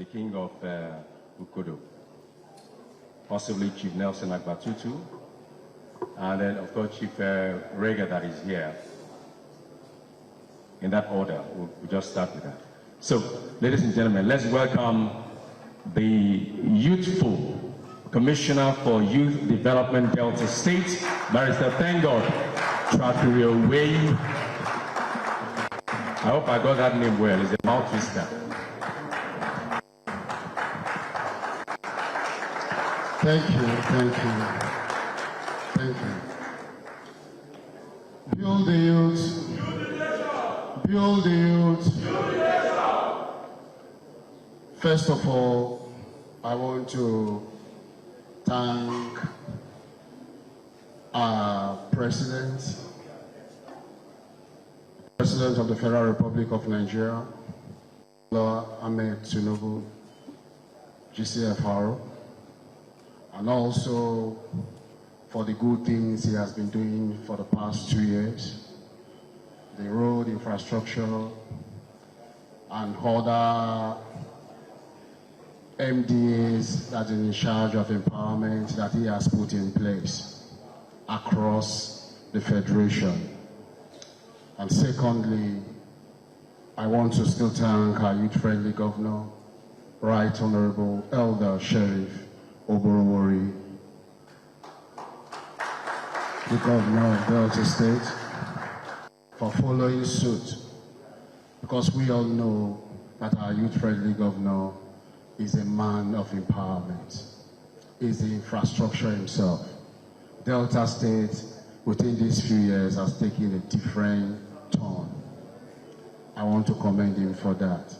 the king of Ukodo, possibly Chief Nelson Agbatutu, and then of course Chief Rega that is here. In that order, we'll just start with that. So, ladies and gentlemen, let's welcome the youthful Commissioner for Youth Development Delta State, Barrister ThankGod, Trakiriowei. I hope I got that name well. It's a mouth twister. Thank you. Build the youth. Build the youth. First of all, I want to thank our President of the Federal Republic of Nigeria, Lord Ahmed Tinubu, GCFR, and also for the good things he has been doing for the past 2 years, the road infrastructure and other MDAs that are in charge of empowerment that he has put in place across the Federation. And secondly, I want to still thank our youth-friendly governor, Right Honorable Elder Sheriff Oborowori, the governor of Delta State, for following suit, because we all know that our youth-friendly governor is a man of empowerment, is the infrastructure himself. Delta State, within these few years, has taken a different turn. I want to commend him for that.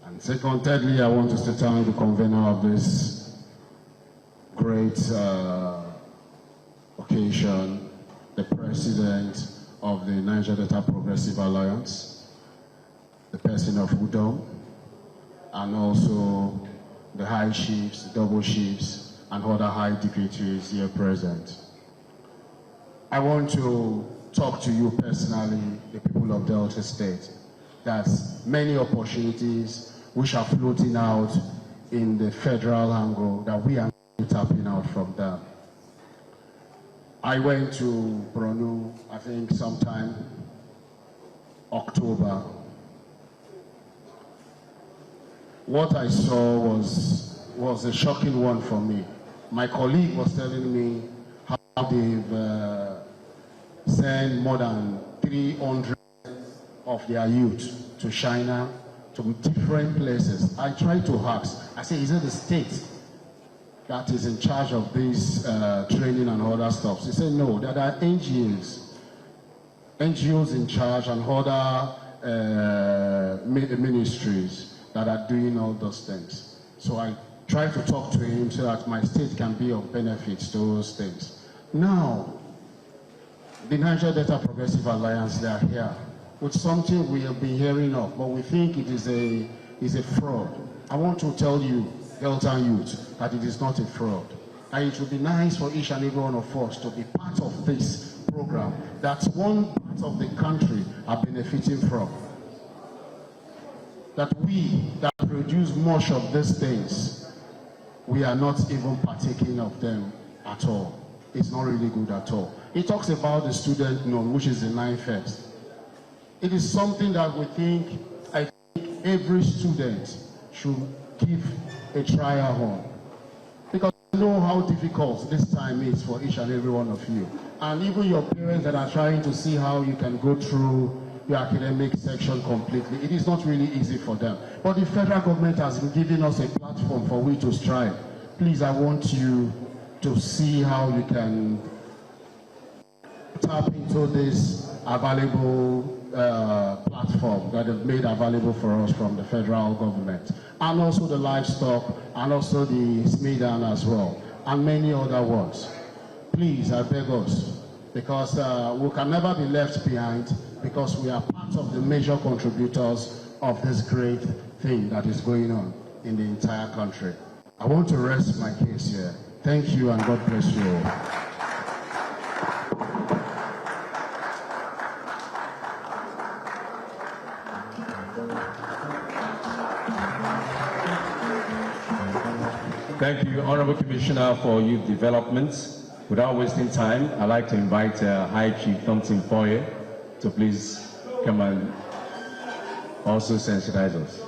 And thirdly, I want to thank the convener of this great occasion, the president of the Niger Delta Progressive Alliance, the person of Udom, and also the high chiefs, double chiefs, and other high dignitaries here present. I want to talk to you personally, the people of Delta State, that many opportunities which are floating out in the federal angle that we are tapping out from them. I went to Borno, I think sometime October. What I saw was a shocking one for me. My colleague was telling me how they've sent more than 300 of their youth to China, to different places. I tried to ask, I said, is it the state that is in charge of this training and other stuff? He said, no, there are NGOs in charge and other ministries that are doing all those things. So I try to talk to him so that my state can be of benefit to those things. Now, the Niger Delta Progressive Alliance, they are here with something we have been hearing of, but we think it is a fraud. I want to tell you, Delta youth, that it is not a fraud. And it would be nice for each and every one of us to be part of this program that one part of the country are benefiting from. That we that produce much of these things, we are not even partaking of them at all. It's not really good at all. It talks about the student loan, which is the 9-1st. It is something that we think, I think every student should give a trial on. Because I know how difficult this time is for each and every one of you. And even your parents that are trying to see how you can go through your academic section completely, it is not really easy for them. But the federal government has been giving us a platform for we to strive. Please, I want you to see how you can tap into this available platform that is made available for us from the federal government, and also the livestock, and also the SMEDAN as well, and many other ones. Please, I beg us, because we can never be left behind, because we are part of the major contributors of this great thing that is going on in the entire country. I want to rest my case here. Thank you, and God bless you all. Thank you, Honorable Commissioner for Youth Development. Without wasting time, I'd like to invite High Chief Thompson Foye to please come and also sensitize us.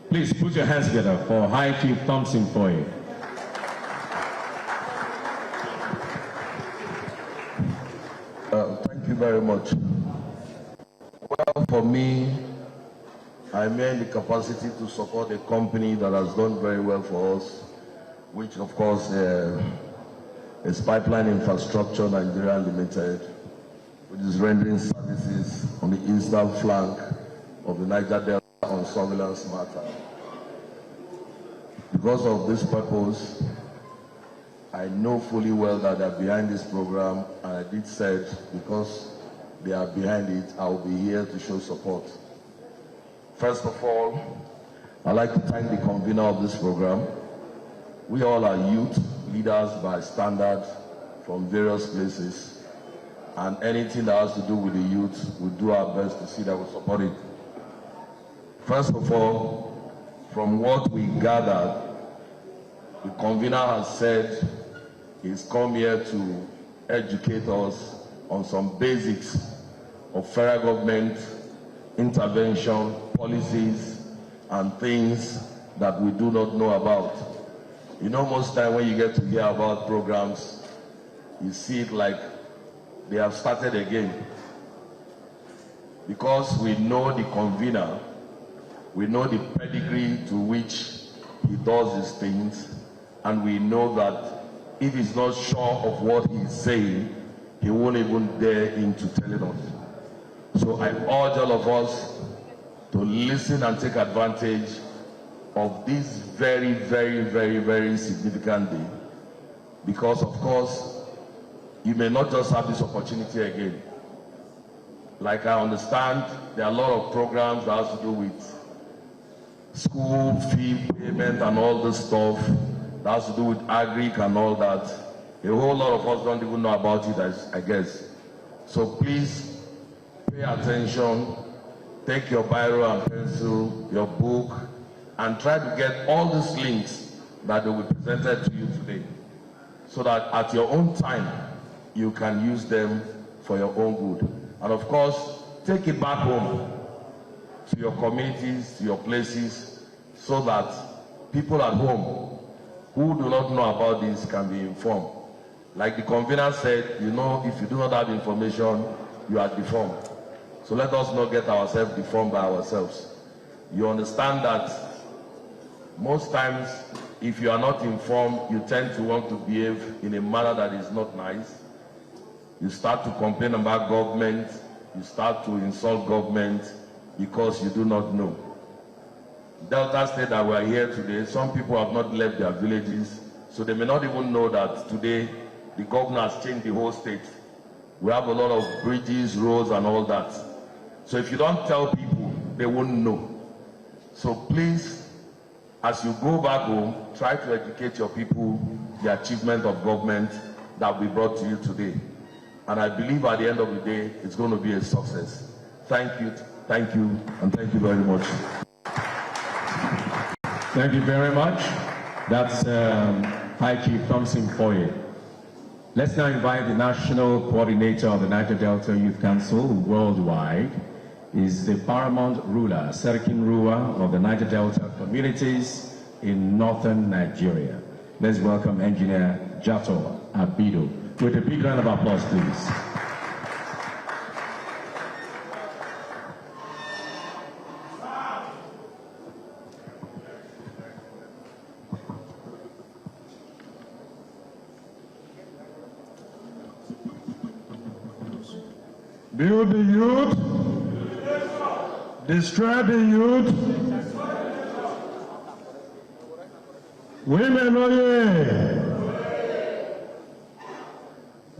Please put your hands together for High Chief Thompson Foye. Thank you very much. Well, for me, I'm in the capacity to support a company that has done very well for us, which of course is Pipeline Infrastructure Nigeria Limited, which is rendering services on the eastern flank of the Niger Delta on surveillance matter. Because of this purpose, I know fully well that they're behind this program, and I did say because they are behind it, I will be here to show support. First of all, I'd like to thank the convener of this program. We all are youth leaders by standard from various places, and anything that has to do with the youth, we'll do our best to see that we support it. First of all, from what we gathered, the convener has said he's come here to educate us on some basics of federal government intervention, policies, and things that we do not know about. You know, most time when you get to hear about programs, you see it like they have started again. Because we know the convener, we know the pedigree to which he does his things, and we know that if he's not sure of what he's saying, he won't even dare into telling us. So I urge all of us to listen and take advantage of this very, very, very, very significant day. Because of course, you may not just have this opportunity again. Like I understand, there are a lot of programs that have to do with school fee payment and all this stuff that has to do with agric and all that. A whole lot of us don't even know about it, I guess. So please pay attention, take your biro and pencil, your book, and try to get all these links that will be presented to you today, so that at your own time, you can use them for your own good. And of course, take it back home to your communities, to your places, so that people at home who do not know about this can be informed. Like the convener said, you know, if you do not have information, you are deformed. So let us not get ourselves deformed by ourselves. You understand that most times, if you are not informed, you tend to want to behave in a manner that is not nice. You start to complain about government, you start to insult government because you do not know. Delta State that we are here today, some people have not left their villages, so they may not even know that today the governor has changed the whole state. We have a lot of bridges, roads, and all that. So if you don't tell people, they won't know. So please, as you go back home, try to educate your people the achievement of government that we brought to you today. And I believe at the end of the day, it's going to be a success. Thank you, and thank you very much. Thank you very much. That's High Chief Thompson Foye. Let's now invite the National Coordinator of the Niger Delta Youth Council worldwide. Is the paramount ruler, Serkin Ruwa of the Niger Delta communities in northern Nigeria. Let's welcome Engineer Jato Abido with a big round of applause, please. Build the youth, destroy the youth. Women, oh yeah.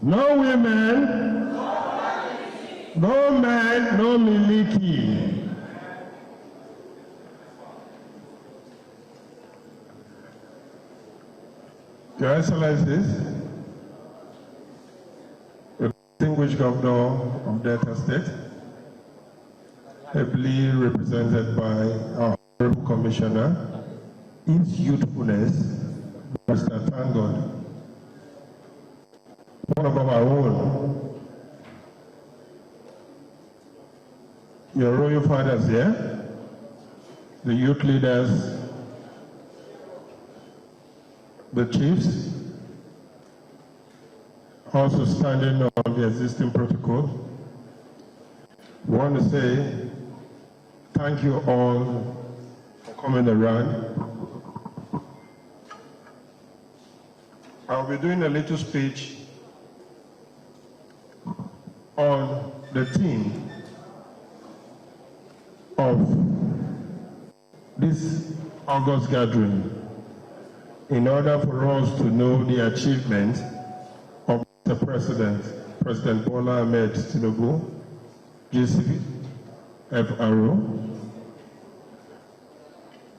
No women, no man, no miliki. Your Excellencies, the distinguished Governor of Delta State, ably represented by our Honorable Commissioner, his youthfulness, Mr. ThankGod, one of our own. Your royal fathers here, the youth leaders, the chiefs, also standing on the existing protocol. We want to say thank you all for coming around. I'll be doing a little speech on the theme of this August gathering in order for us to know the achievement of the President Bola Ahmed Tinubu, GCFRO,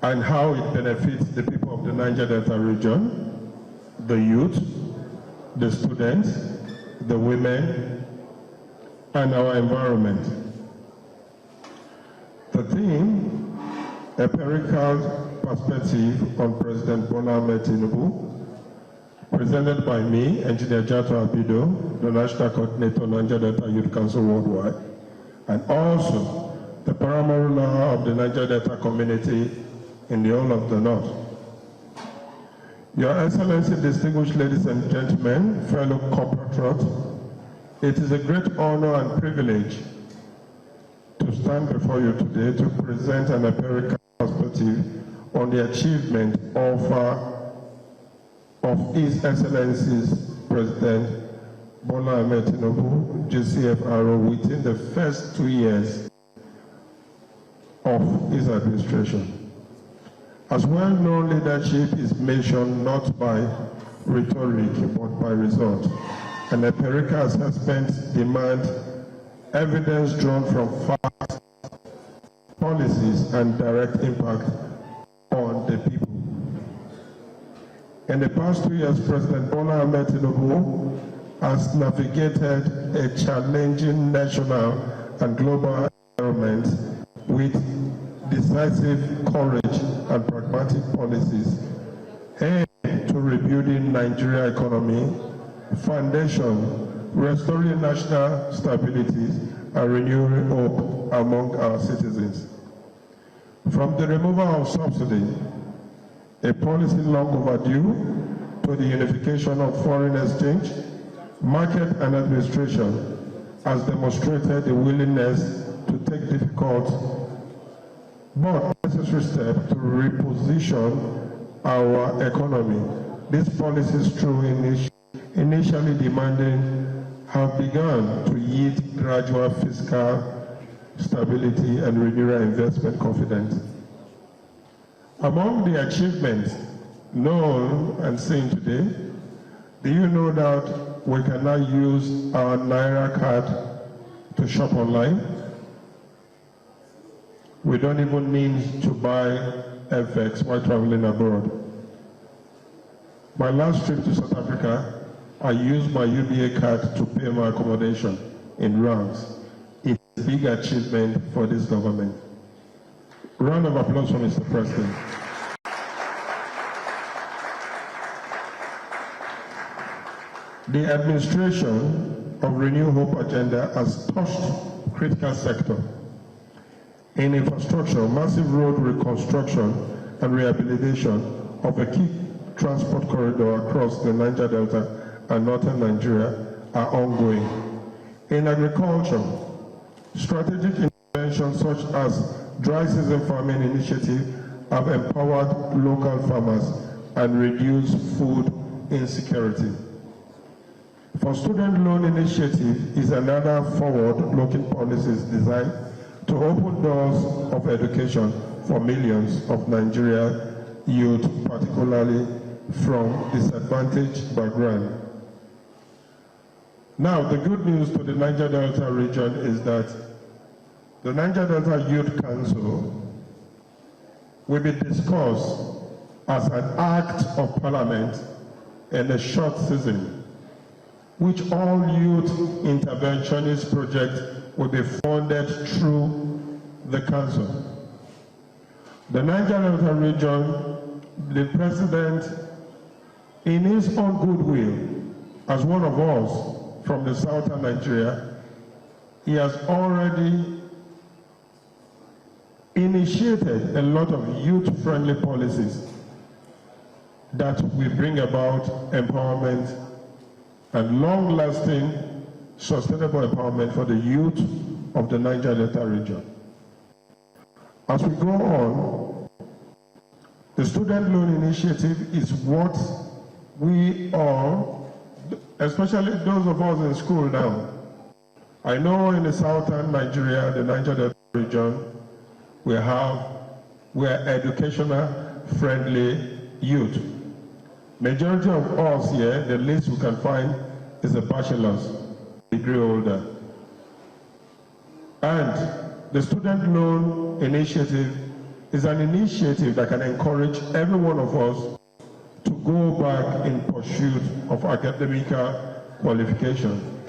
and how it benefits the people of the Niger Delta region, the youth, the students, the women, and our environment. The theme, empirical perspective on President Bola Ahmed Tinubu, presented by me, Engineer Jato Abido, the National Coordinator, Niger Delta Youth Council Worldwide, and also the Paramount of the Niger Delta community in the whole of the North. Your Excellency, distinguished ladies and gentlemen, fellow compatriots, it is a great honor and privilege to stand before you today to present an empirical perspective on the achievement of His Excellency's President Bola Ahmed Tinubu, GCFRO, within the first 2 years of his administration. As well-known, leadership is measured not by rhetoric but by result. An empirical assessment demands evidence drawn from facts, policies, and direct impact on the people. In the past 2 years, President Bola Ahmed Tinubu has navigated a challenging national and global environment with decisive courage and pragmatic policies aimed to rebuilding Nigeria economy, foundation, restoring national stability, and renewing hope among our citizens. From the removal of subsidy, a policy long overdue, to the unification of foreign exchange, market and administration has demonstrated a willingness to take difficult but necessary steps to reposition our economy. These policies, through initially demanding, have begun to yield gradual fiscal stability and renewal investment confidence. Among the achievements known and seen today, do you know that we can now use our Naira card to shop online? We don't even need to buy FX while traveling abroad. My last trip to South Africa, I used my UBA card to pay my accommodation in rands. It's a big achievement for this government. Round of applause for Mr. President. The administration of Renew Hope agenda has touched critical sector. In infrastructure, massive road reconstruction and rehabilitation of a key transport corridor across the Niger Delta and northern Nigeria are ongoing. In agriculture, strategic interventions such as dry season farming initiative have empowered local farmers and reduced food insecurity. For student loan initiative is another forward-looking policies designed to open doors of education for millions of Nigeria youth, particularly from disadvantaged backgrounds. Now, the good news to the Niger Delta region is that the Niger Delta Youth Council will be discussed as an act of parliament in a short season, which all youth interventionist projects will be funded through the council. The Niger Delta region, the president in his own goodwill, as one of us from the southern Nigeria, he has already initiated a lot of youth-friendly policies that will bring about empowerment and long-lasting, sustainable empowerment for the youth of the Niger Delta region. As we go on, the student loan initiative is what we all, especially those of us in school now, I know in the southern Nigeria, the Niger Delta region, we are educational friendly youth. Majority of us here, the least we can find is a bachelor's degree holder. And the student loan initiative is an initiative that can encourage every one of us to go back in pursuit of academic qualification,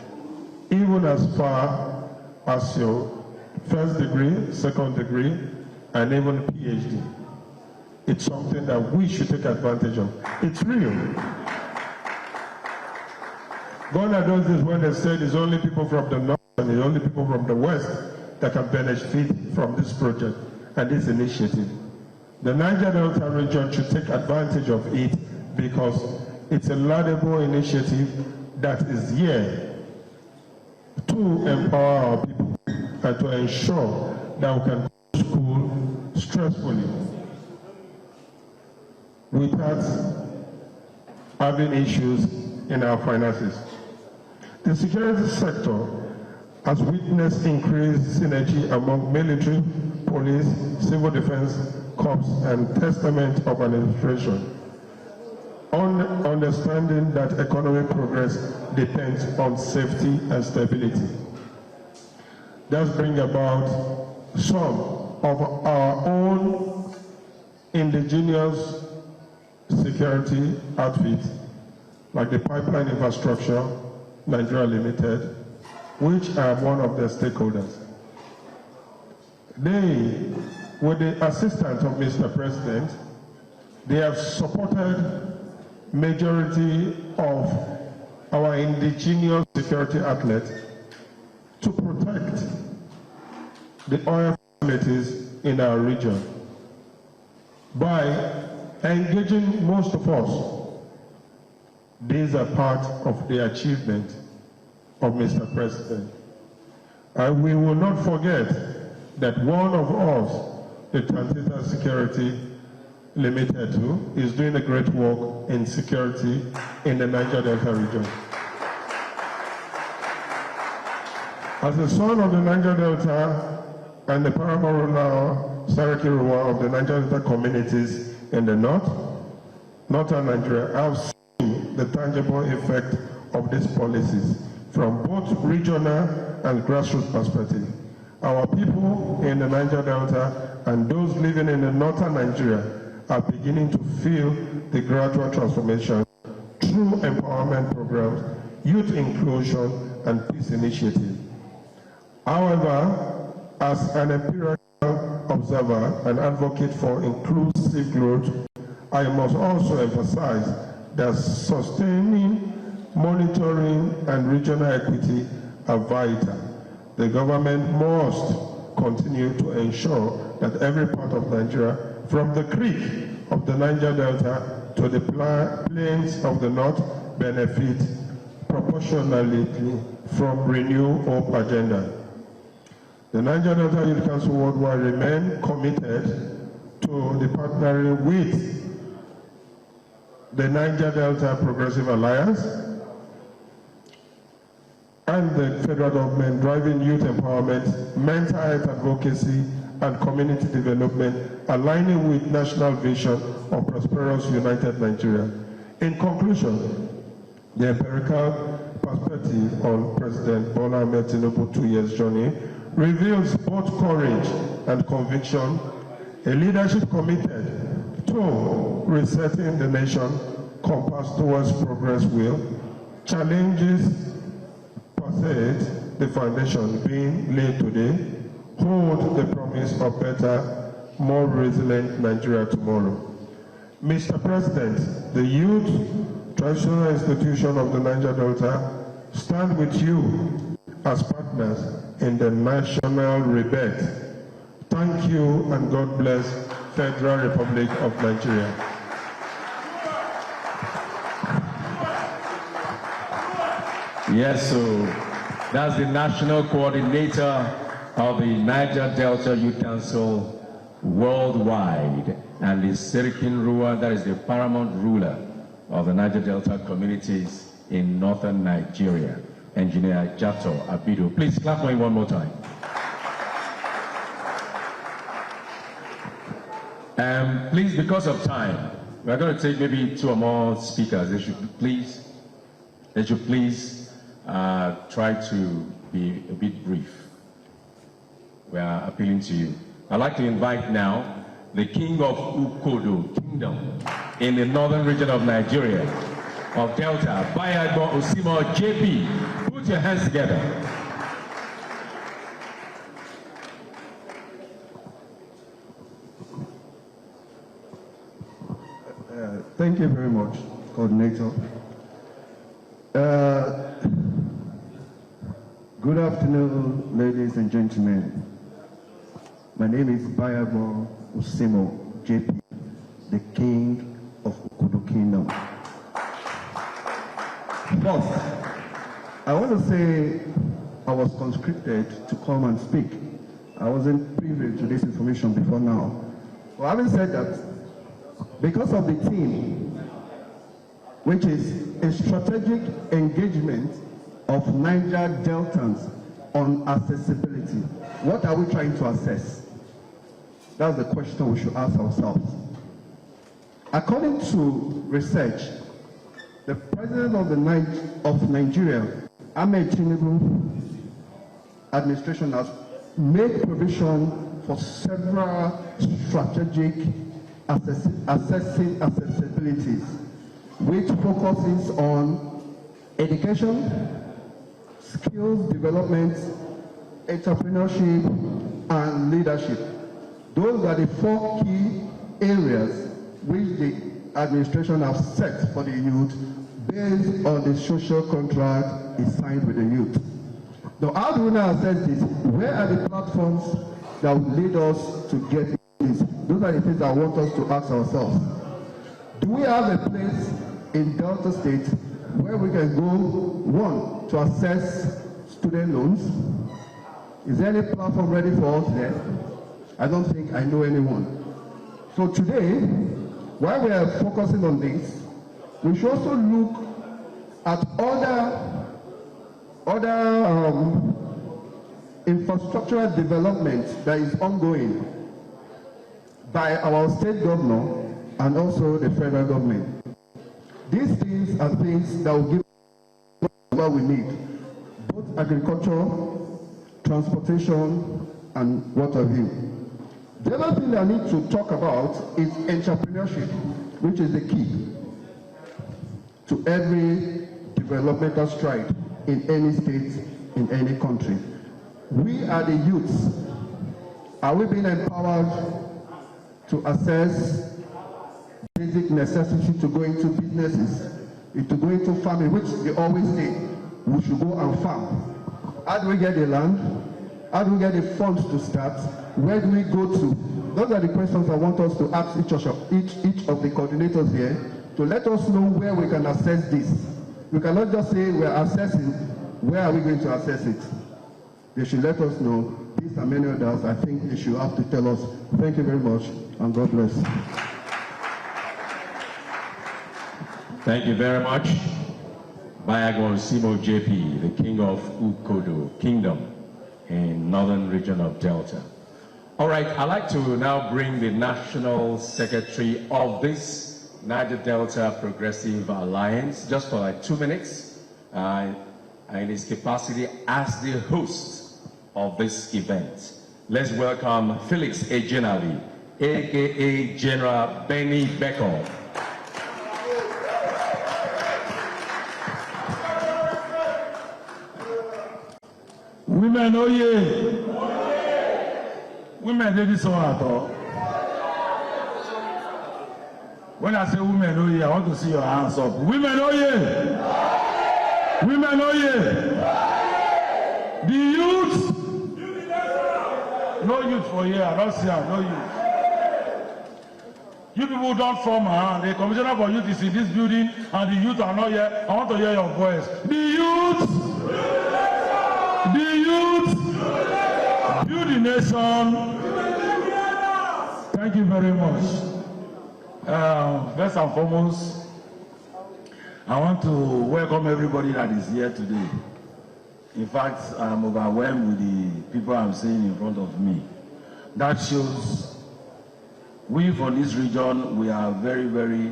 even as far as your first degree, second degree, and even PhD. It's something that we should take advantage of. It's real. Gone are those days when they said it's only people from the north and it's only people from the west that can benefit from this project and this initiative. The Niger Delta region should take advantage of it because it's a laudable initiative that is here to empower our people and to ensure that we can go to school stressfully without having issues in our finances. The security sector has witnessed increased synergy among military, police, civil defense corps, and testament of an administration. Understanding that economic progress depends on safety and stability. Does bring about some of our own indigenous security outfits, like the Pipeline Infrastructure Nigeria Limited, which are one of the stakeholders. They, with the assistance of Mr. President, they have supported majority of our indigenous security outlets to protect the oil facilities in our region by engaging most of us. These are part of the achievement of Mr. President. And we will not forget that one of us, the Transita Security Limited, is doing a great work in security in the Niger Delta region. As the son of the Niger Delta and the paramount Trakiriowei of the Niger Delta communities in the northern Nigeria, I have seen the tangible effect of these policies from both regional and grassroots perspective. Our people in the Niger Delta and those living in the northern Nigeria are beginning to feel the gradual transformation through empowerment programs, youth inclusion, and peace initiatives. However, as an empirical observer and advocate for inclusive growth, I must also emphasize that sustaining, monitoring, and regional equity are vital. The government must continue to ensure that every part of Nigeria, from the creek of the Niger Delta to the plains of the north, benefit proportionally from Renew Hope agenda. The Niger Delta Youth Council Worldwide remain committed to the partnering with the Niger Delta Progressive Alliance and the federal government, driving youth empowerment, mental health advocacy, and community development, aligning with national vision of prosperous united Nigeria. In conclusion, the empirical perspective on President Bola Tinubu's 2 years journey reveals both courage and conviction, a leadership committed to resetting the nation, compass towards progress will, challenges persist, the foundation being laid today, hold the promise of better, more resilient Nigeria tomorrow. Mr. President, the youth traditional institution of the Niger Delta, stand with you as partners in the national rebirth. Thank you and God bless Federal Republic of Nigeria. Yes, so that's the national coordinator of the Niger Delta Youth Council worldwide, and the Serikin Ruwa, that is the paramount ruler of the Niger Delta communities in northern Nigeria, Engineer Jato Abido. Please clap for him one more time. Please, because of time, we're going to take maybe 2 or more speakers. They should please try to be a bit brief. We are appealing to you. I'd like to invite now the King of Ukodo Kingdom in the northern region of Nigeria, of Delta, Bayagbon Usimo JP. Put your hands together. Thank you very much, Coordinator. Good afternoon, ladies and gentlemen. My name is Bayagbon Usimo JP, the King of Ukodo Kingdom. First, I want to say I was conscripted to come and speak. I wasn't privy to this information before now. Well, having said that, because of the theme, which is a strategic engagement of Niger Deltans on accessibility, what are we trying to assess? That's the question we should ask ourselves. According to research, the President of Nigeria, Ahmed Tinubu administration has made provision for several strategic assessing accessibilities, which focuses on education, skills development, entrepreneurship, and leadership. Those are the 4 key areas which the administration has set for the youth based on the social contract it signed with the youth. Now, how do we now assess this? Where are the platforms that will lead us to get this? Those are the things I want us to ask ourselves. Do we have a place in Delta State where we can go, 1, to assess student loans? Is there any platform ready for us there? I don't think I know anyone. So today, while we are focusing on this, we should also look at other infrastructural development that is ongoing by our state governor and also the federal government. These things are things that will give us what we need, both agriculture, transportation, and what have you. The other thing I need to talk about is entrepreneurship, which is the key to every developmental stride in any state, in any country. We are the youths. Are we being empowered to assess basic necessity to go into businesses, to go into farming, which they always say we should go and farm? How do we get the land? How do we get the funds to start? Where do we go to? Those are the questions I want us to ask each of the coordinators here to let us know where we can assess this. We cannot just say we're assessing. Where are we going to assess it? They should let us know. These are many others. I think they should have to tell us. Thank you very much, and God bless. Thank you very much. Bayagbon Usimo JP, the King of Ukodo Kingdom in northern region of Delta. All right, I'd like to now bring the National Secretary of this Niger Delta Progressive Alliance, just for like 2 minutes, in his capacity as the host of this event. Let's welcome Felix Ejenali, aka General Benny Becker. Women, oh yeah. Women, they so hard. When I say women, oh yeah, I want to see your hands up. Women, oh yeah. Women, oh yeah. The youth. No youth for here. I don't see her. No youth. You people don't form a hand. The commissioner for youth is in this building, and the youth are not here. I want to hear your voice. The youth. The youth. Build the nation. Thank you very much. First and foremost, I want to welcome everybody that is here today. In fact, I'm overwhelmed with the people I'm seeing in front of me. That shows we from this region, we are very, very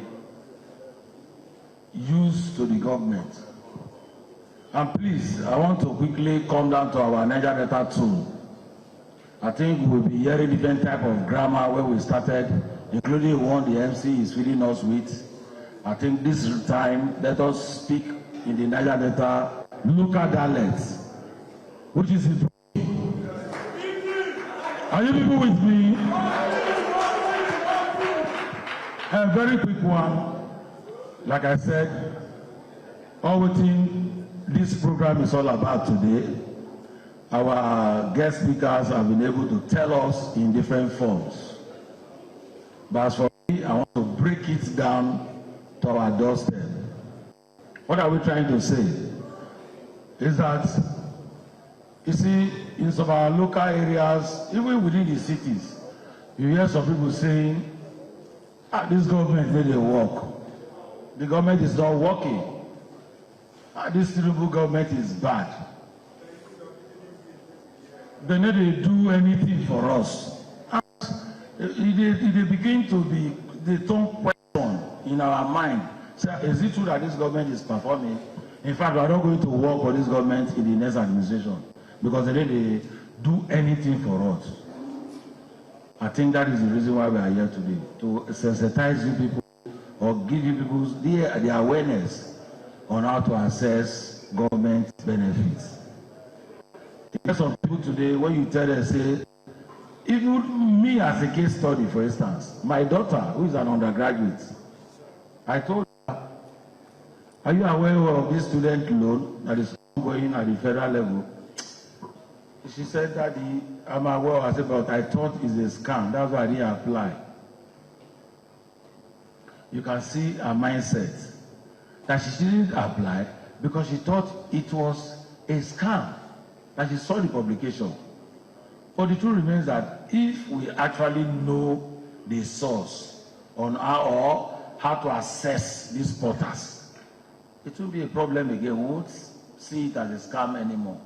used to the government. And please, I want to quickly come down to our Niger Delta tune. I think we'll be hearing different type of grammar where we started, including one the MC is feeding us with. I think this time, let us speak in the Niger Delta local dialects, which is it. Are you people with me? A very quick one. Like I said, everything this program is all about today, our guest speakers have been able to tell us in different forms. But as for me, I want to break it down to our doorstep. What are we trying to say? Is that, you see, in some of our local areas, even within the cities, you hear some people saying, this government didn't work. The government is not working. This Tinubu government is bad. They need to do anything for us. It begin to be the tone question in our mind. So, is it true that this government is performing? In fact, we are not going to work for this government in the next administration because they need to do anything for us. I think that is the reason why we are here today, to sensitize you people or give you people the awareness on how to access government benefits. There's some people today, when you tell them, say, even me as a case study, for instance, my daughter, who is an undergraduate, I told her, are you aware of this student loan that is ongoing at the federal level? She said, Daddy, I'm aware. I said, but I thought it's a scam. That's why I didn't apply. You can see her mindset that she didn't apply because she thought it was a scam, that she saw the publication. But the truth remains that if we actually know the source on how to assess these portals, it won't be a problem again. We won't see it as a scam anymore.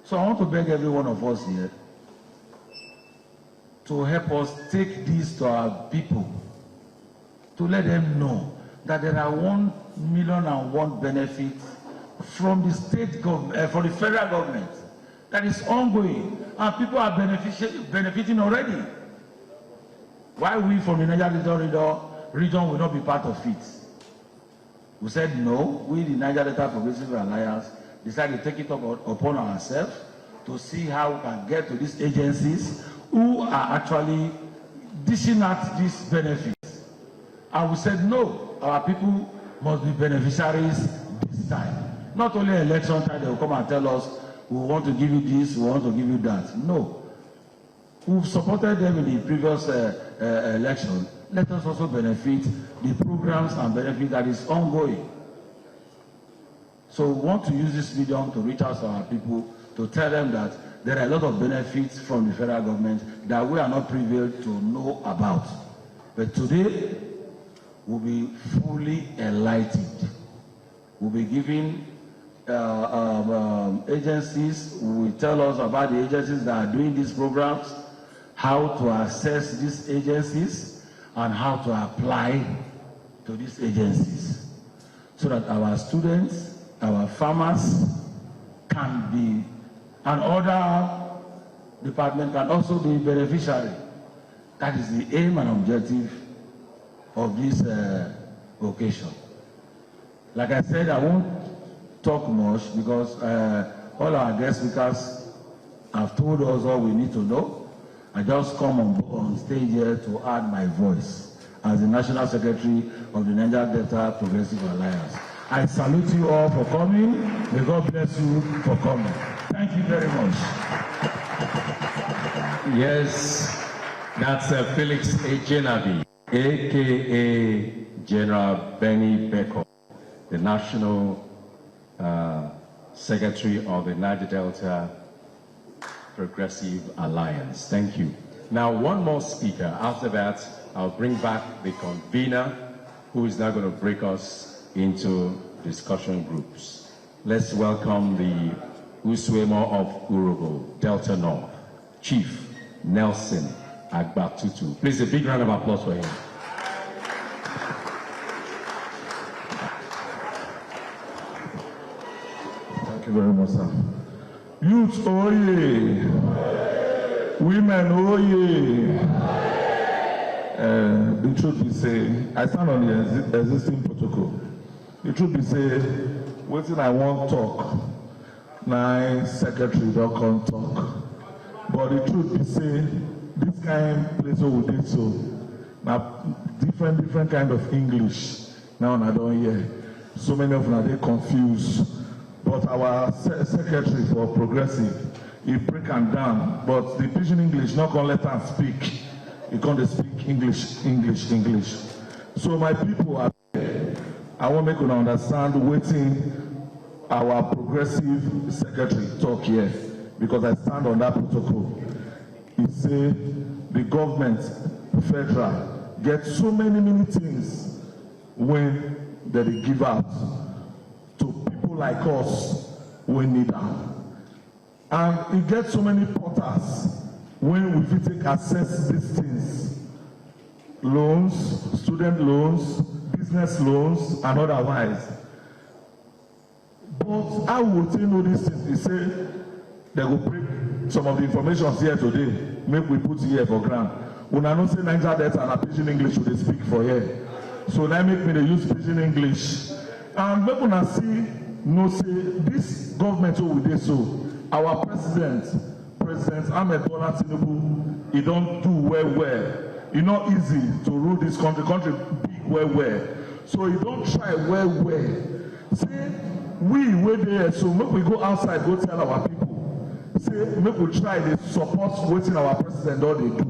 So I want to beg every one of us here to help us take this to our people, to let them know that there are 1,000,001 benefits from the state government, from the federal government, that is ongoing, and people are benefiting already. Why we from the Niger Delta region will not be part of it? We said no. We, the Niger Delta Progressive Alliance, decided to take it upon ourselves to see how we can get to these agencies who are actually dishing out these benefits. And we said no, our people must be beneficiaries this time. Not only election time, they will come and tell us, we want to give you this, we want to give you that. No. We've supported them in the previous election. Let us also benefit the programs and benefits that is ongoing. So we want to use this medium to reach out to our people, to tell them that there are a lot of benefits from the federal government that we are not privy to know about. But today, we'll be fully enlightened. We'll be giving agencies, will tell us about the agencies that are doing these programs, how to access these agencies, and how to apply to these agencies, so that our students, our farmers can be, and other departments can also be beneficiary. That is the aim and objective of this occasion. Like I said, I won't talk much because all our guest speakers have told us all we need to know. I just come on stage here to add my voice. as the National Secretary of the Niger Delta Progressive Alliance. I salute you all for coming. May God bless you for coming. Thank you very much. Yes, that's Felix Ejenabi, a.k.a. General Benny Beko, the National Secretary of the Niger Delta Progressive Alliance. Thank you. Now, one more speaker. After that, I'll bring back the convener, who is now going to break us into discussion groups. Let's welcome the Usimo of Urobo, Delta North, Chief Nelson Agbatutu. Please, a big round of applause for him. Thank you very much, sir. Youth, oye! Women, oye! The truth be say, I stand on the existing protocol. The truth be say, what I want talk, now secretary don't come talk. But the truth be say, this kind of place where we did so, now different kind of English. Now I don't hear. So many of them are confused. But our secretary for progressive, he break them down. But the pidgin English not gonna let them speak. He can't speak English. So my people are there. I want to make you understand waiting our progressive secretary talk here, because I stand on that protocol. He say the government, federal, get so many things when they give out to people like us we need them. And it gets so many portals when we fit take access these things. Loans, student loans, business loans, and otherwise. But how would they know these things? He say they will break some of the information here today, make we put here for ground. When I don't say Niger Delta and pidgin English should they speak for here. So that make me they use pidgin English. And make una see, no say this government over there, so our President Tinubu, he don't do well. It's not easy to rule this country big well. So he don't try well. Say, we were there, so make we go outside, go tell our people. Say, make we try to support waiting our president all they do.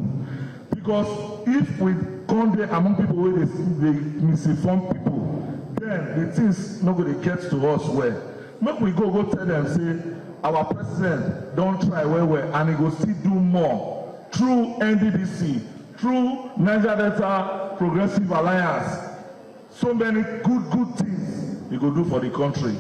Because if we come there among people where they misinform people, then the things not going to get to us well. Make we go tell them, say, our president don't try well, and he go still do more through NDDC, through Niger Delta Progressive Alliance. So many good things he go do for the country.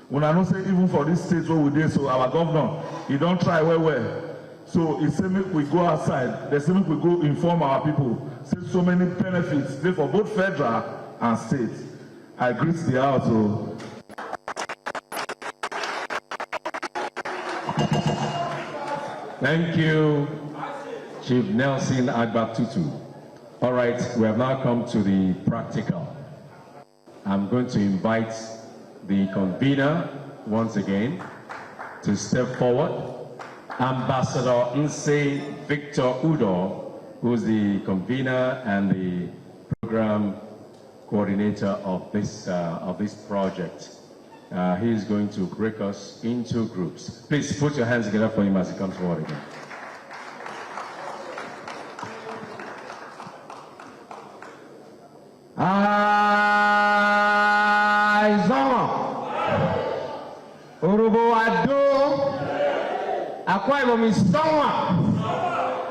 When I don't say even for this state where we did, so our governor, he don't try well. So he say make we go outside. They say make we go inform our people. Say so many benefits they for both federal and state. I greet the house. So. Thank you, Chief Nelson Agbatutu. All right, we have now come to the practical. I'm going to invite the convener once again to step forward. Ambassador Nse Victor Udo, who's the convener and the program coordinator of this project. He is going to break us into groups. Please put your hands together for him as he comes forward again. Urubu ado akwa ibo misonwa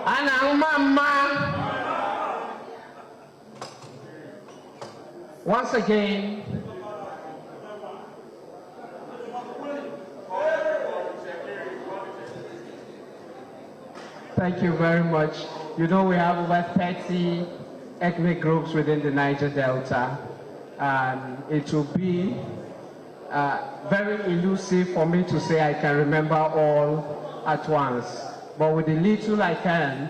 ana umama. Once again, thank you very much. You know, we have over 30 ethnic groups within the Niger Delta, and it will be very elusive for me to say I can remember all at once. But with the little I can,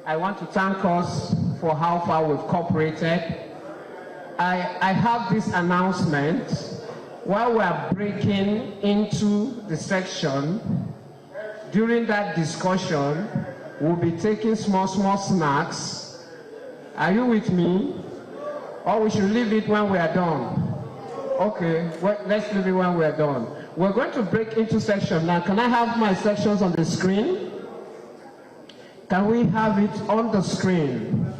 I want to thank us for how far we've cooperated. I have this announcement. While we are breaking into the section, during that discussion, we'll be taking small snacks. Are you with me? Or we should leave it when we are done? Okay, well, let's leave it when we are done. We're going to break into sections. Now, can I have my sections on the screen? Can we have it on the screen?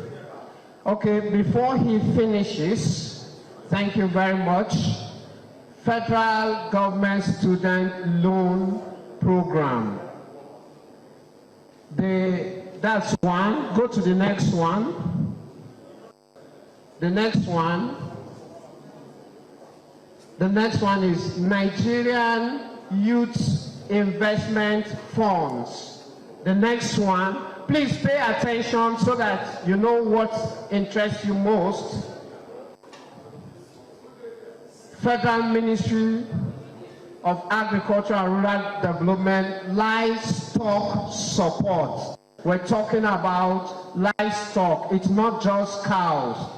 Okay, before he finishes, thank you very much. Federal Government Student Loan Program. That's one. Go to the next one. The next one. The next one is Nigerian Youth Investment Funds. The next one, please pay attention so that you know what interests you most. Federal Ministry of Agriculture and Rural Development, livestock support. We're talking about livestock. It's not just cows,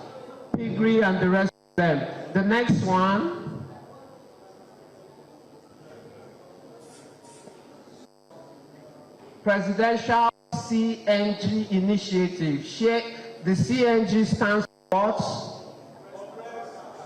piggery and the rest of them. The next one, Presidential CNG Initiative. The CNG stands for what?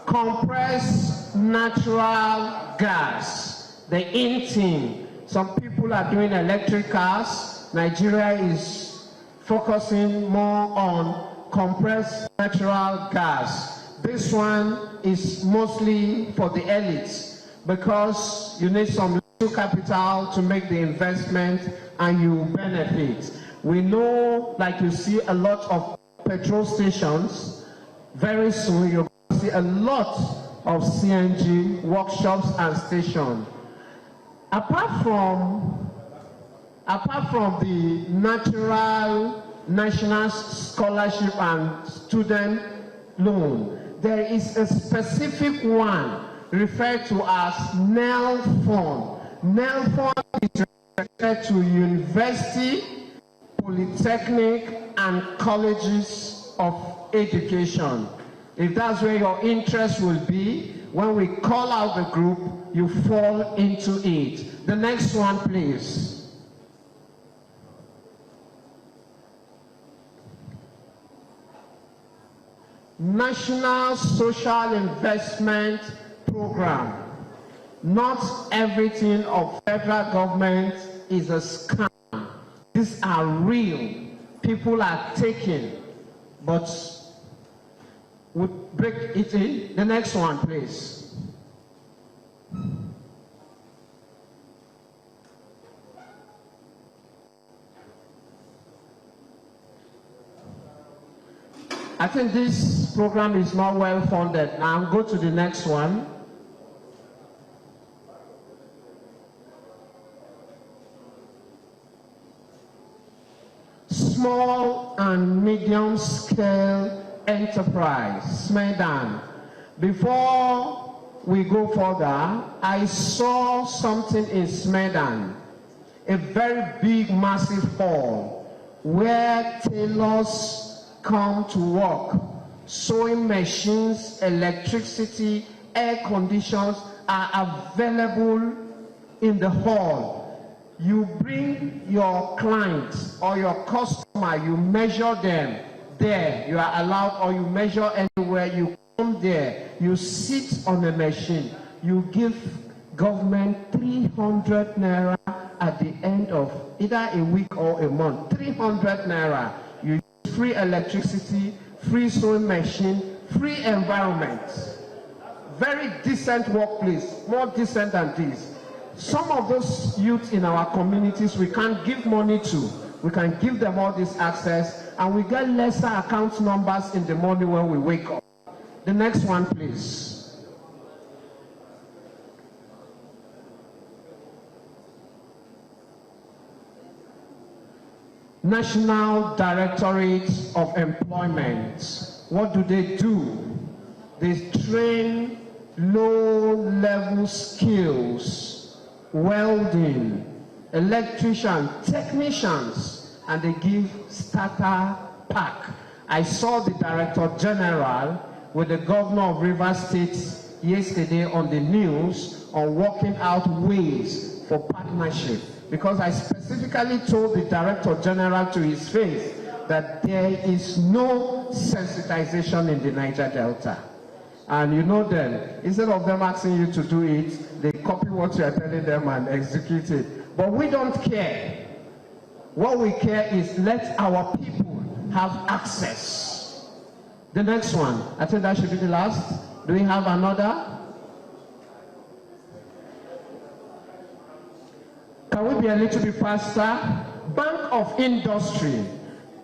Compressed natural gas. The in-thing. Some people are doing electric cars. Nigeria is focusing more on compressed natural gas. This one is mostly for the elites because you need some little capital to make the investment and you benefit. We know, like you see a lot of petrol stations, very soon you're going to see a lot of CNG workshops and stations. Apart from the national scholarship and student loan, there is a specific one referred to as NEL Fund. NEL Fund is referred to university, polytechnic, and colleges of education. If that's where your interest will be, when we call out the group, you fall into it. The next one, please. National Social Investment Program. Not everything of federal government is a scam. These are real. People are taking, but we break it in. The next one, please. I think this program is not well funded. Now go to the next one. Small and medium scale enterprise, SMEDAN. Before we go further, I saw something in SMEDAN, a very big, massive hall where tailors come to work. Sewing machines, electricity, air conditions are available in the hall. You bring your clients or your customer, you measure them there, you are allowed, or you measure anywhere, you come there, you sit on a machine, you give government 300 naira at the end of either a week or a month. 300 naira. You use free electricity, free sewing machine, free environment. Very decent workplace, more decent than this. Some of those youth in our communities we can't give money to. We can give them all this access and we get lesser account numbers in the morning when we wake up. The next one, please. National Directorate of Employment. What do? They train low-level skills. Welding, electrician, technicians, and they give starter pack. I saw the Director General with the Governor of Rivers State yesterday on the news on working out ways for partnership, because I specifically told the Director General to his face that there is no no sensitization in the Niger Delta. And you know them, instead of them asking you to do it, they copy what you are telling them and execute it. But we don't care. What we care is let our people have access. The next one, I think that should be the last. Do we have another? Can we be a little bit faster? Bank of Industry.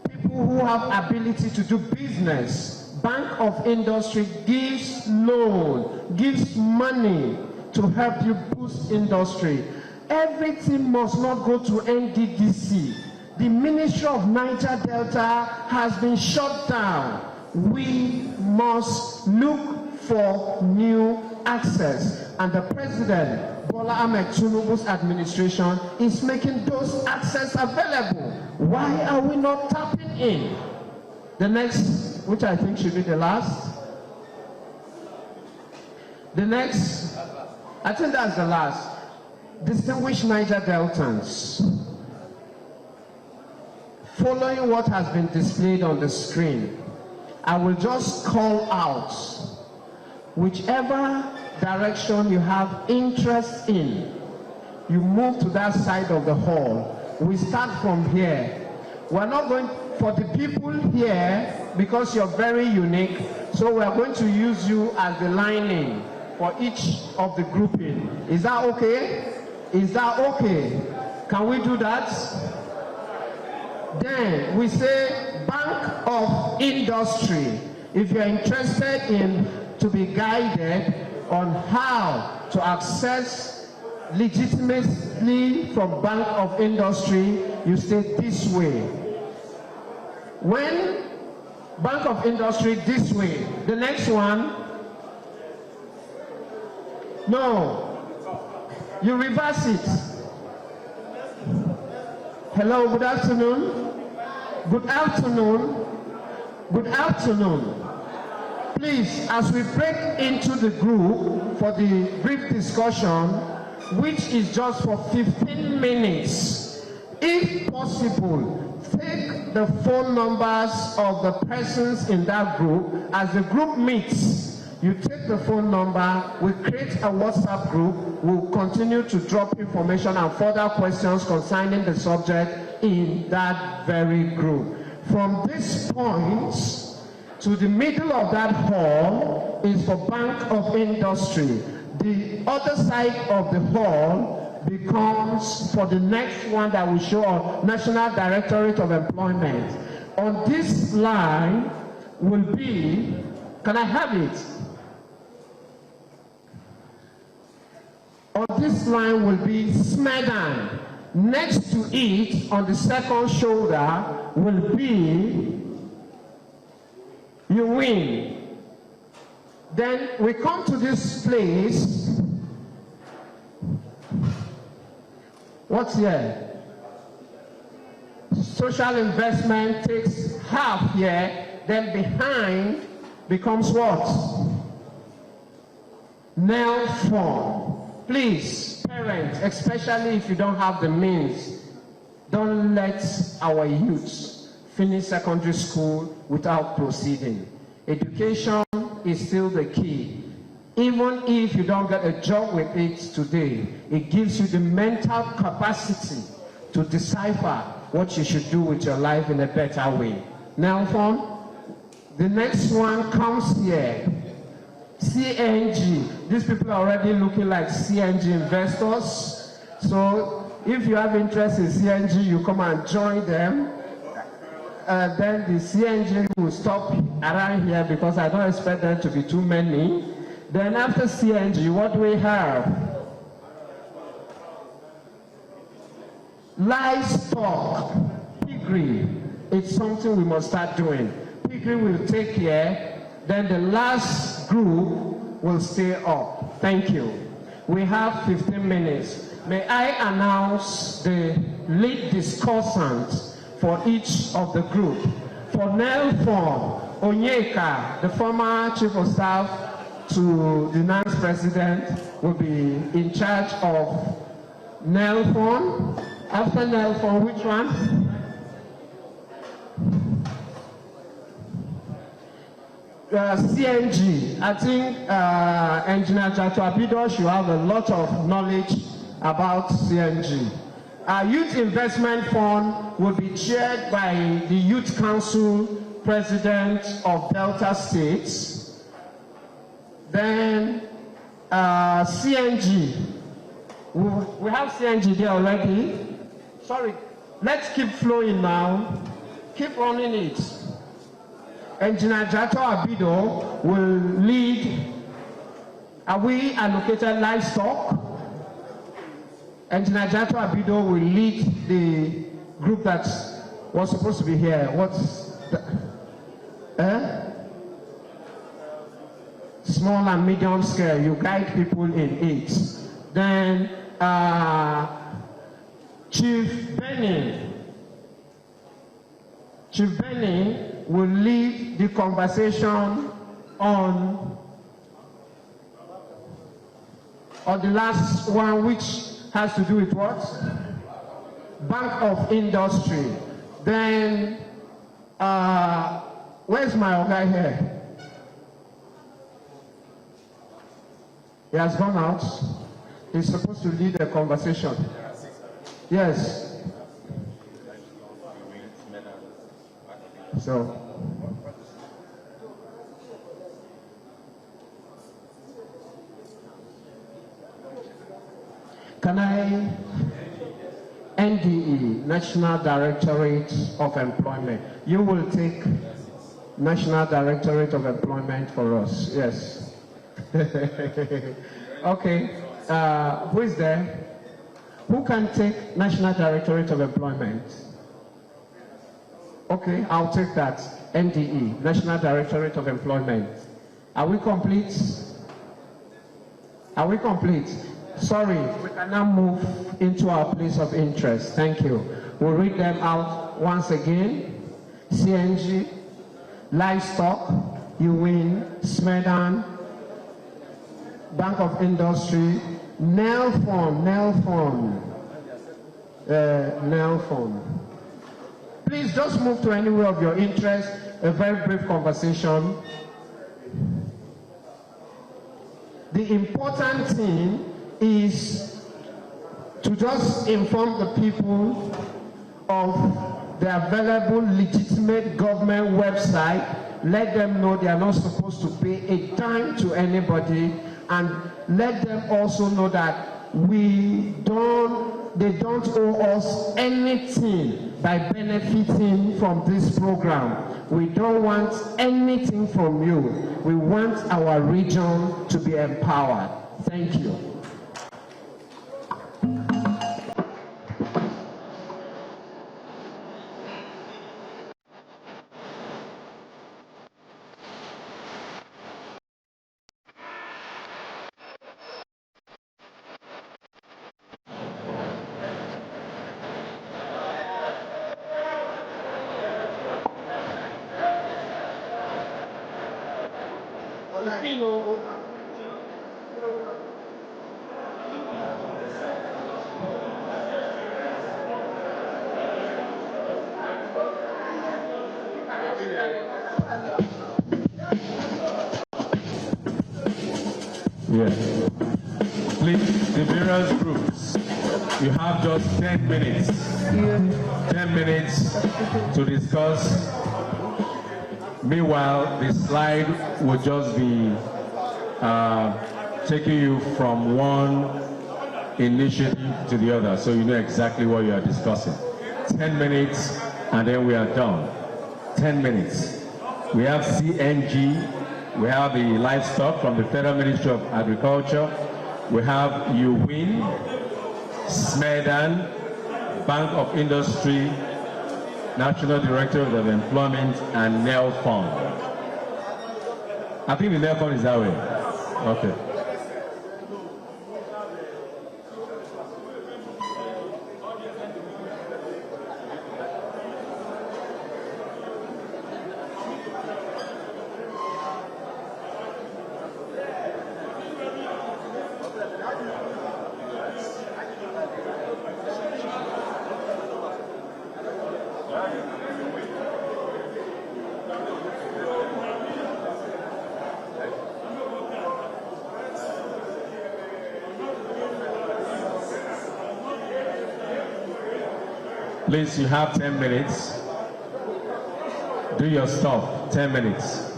People who have ability to do business. Bank of Industry gives loan, gives money to help you boost industry. Everything must not go to NDDC. The Ministry of Niger Delta has been shut down. We must look for new access. And the President, Bola Ahmed Tinubu's administration, is making those access available. Why are we not tapping in? The next, which I think should be the last. The next, I think that's the last. Distinguished Niger Deltans, following what has been displayed on the screen, I will just call out whichever direction you have interest in, you move to that side of the hall. We start from here. We're not going, for the people here, because you're very unique, so we're going to use you as the lining for each of the grouping. Is that okay? Is that okay? Can we do that? Then we say Bank of Industry. If you're interested in to be guided on how to access legitimately from Bank of Industry, you say this way. When Bank of Industry this way, the next one, no, you reverse it. Hello, good afternoon. Good afternoon. Good afternoon. Please, as we break into the group for the brief discussion, which is just for 15 minutes, if possible, take the phone numbers of the persons in that group. As the group meets, you take the phone number, we create a WhatsApp group, we'll continue to drop information and further questions concerning the subject in that very group. From this point to the middle of that hall is for Bank of Industry. The other side of the hall becomes for the next one that we show on National Directorate of Employment. On this line will be, can I have it? On this line will be SMEDAN. Next to it, on the second shoulder, will be you win. Then we come to this place. What's here? Social investment takes half here, then behind becomes what? Nail form. Please, parents, especially if you don't have the means, don't let our youths finish secondary school without proceeding. Education is still the key. Even if you don't get a job with it today, it gives you the mental capacity to decipher what you should do with your life in a better way. Now, the next one comes here. CNG. These people are already looking like CNG investors. So if you have interest in CNG, you come and join them. Then the CNG will stop around here because I don't expect them to be too many. Then after CNG, what do we have? Livestock. Piggery. It's something we must start doing. Piggery will take here. Then the last group will stay up. Thank you. We have 15 minutes. May I announce the lead discussant for each of the group. For Nelfon Onyeka, the former chief of staff to the next president, will be in charge of Nelfon. After Nelfon, which one? CNG. I think Engineer Jatuabido should have a lot of knowledge about CNG. Our Youth Investment Fund will be chaired by the Youth Council President of Delta States. Then CNG. We have CNG there already. Sorry, let's keep flowing now. Keep running it. Engineer Jato Abido will lead. Are we allocated livestock? Engineer Jato Abido will lead the group that was supposed to be here. What's the, small and medium scale? You guide people in it. Then Chief Benny will lead the conversation on the last one, which has to do with what? Bank of Industry. Then, where's my guy here? He has gone out. He's supposed to lead the conversation. Yes. So, can I, NDE, National Directorate of Employment, you will take National Directorate of Employment for us, yes. Okay, who is there? Who can take National Directorate of Employment? Okay, I'll take that. NDE, National Directorate of Employment. Are we complete? Are we complete? Sorry, we can now move into our place of interest. Thank you. We'll read them out once again. CNG, Livestock, UWIN, SMEDAN, Bank of Industry, NELFON. Please just move to anywhere of your interest, a very brief conversation. The important thing is to just inform the people of the available legitimate government website. Let them know they are not supposed to pay a dime to anybody, and let them also know that they don't owe us anything by benefiting from this program. We don't want anything from you. We want our region to be empowered. Thank you. Yes. Please, the various groups, you have just 10 minutes. 10 minutes to discuss. Meanwhile, the slide will just be taking you from one initiative to the other, so you know exactly what you are discussing. 10 minutes, and then we are done. 10 minutes. We have CNG. We have the livestock from the Federal Ministry of Agriculture. We have UWIN, SMEDAN, Bank of Industry, National Directorate of Employment, and NELFON. I think the NELFON is that way. Okay. Please, you have 10 minutes. Do your stuff, 10 minutes.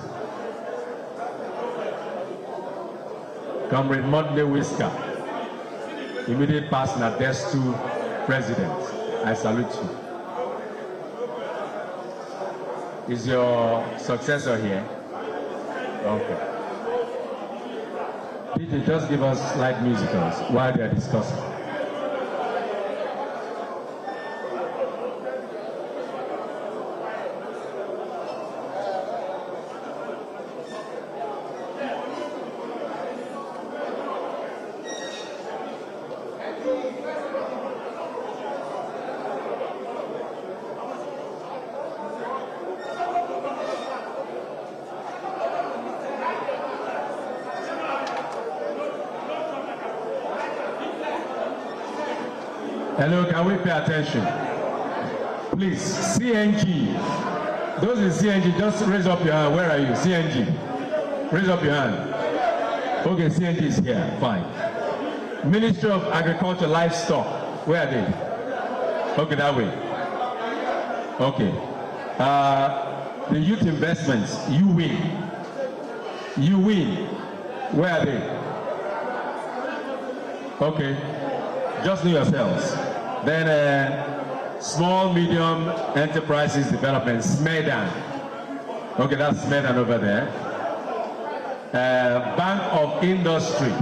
Comrade Monday Whisker, immediate past Nadestu President. I salute you. Is your successor here? Okay. Peter, just give us light musicals while they are discussing. Hello, can we pay attention? Please, CNG. Those in CNG, just raise up your hand. Where are you? CNG. Raise up your hand. Okay, CNG is here. Fine. Ministry of Agriculture, Livestock. Where are they? Okay, that way. Okay. The youth investments, you win. You win. Where are they? Okay. Just know yourselves. Then small, medium enterprises development, SMEDAN. Okay, that's SMEDAN over there. Bank of Industry.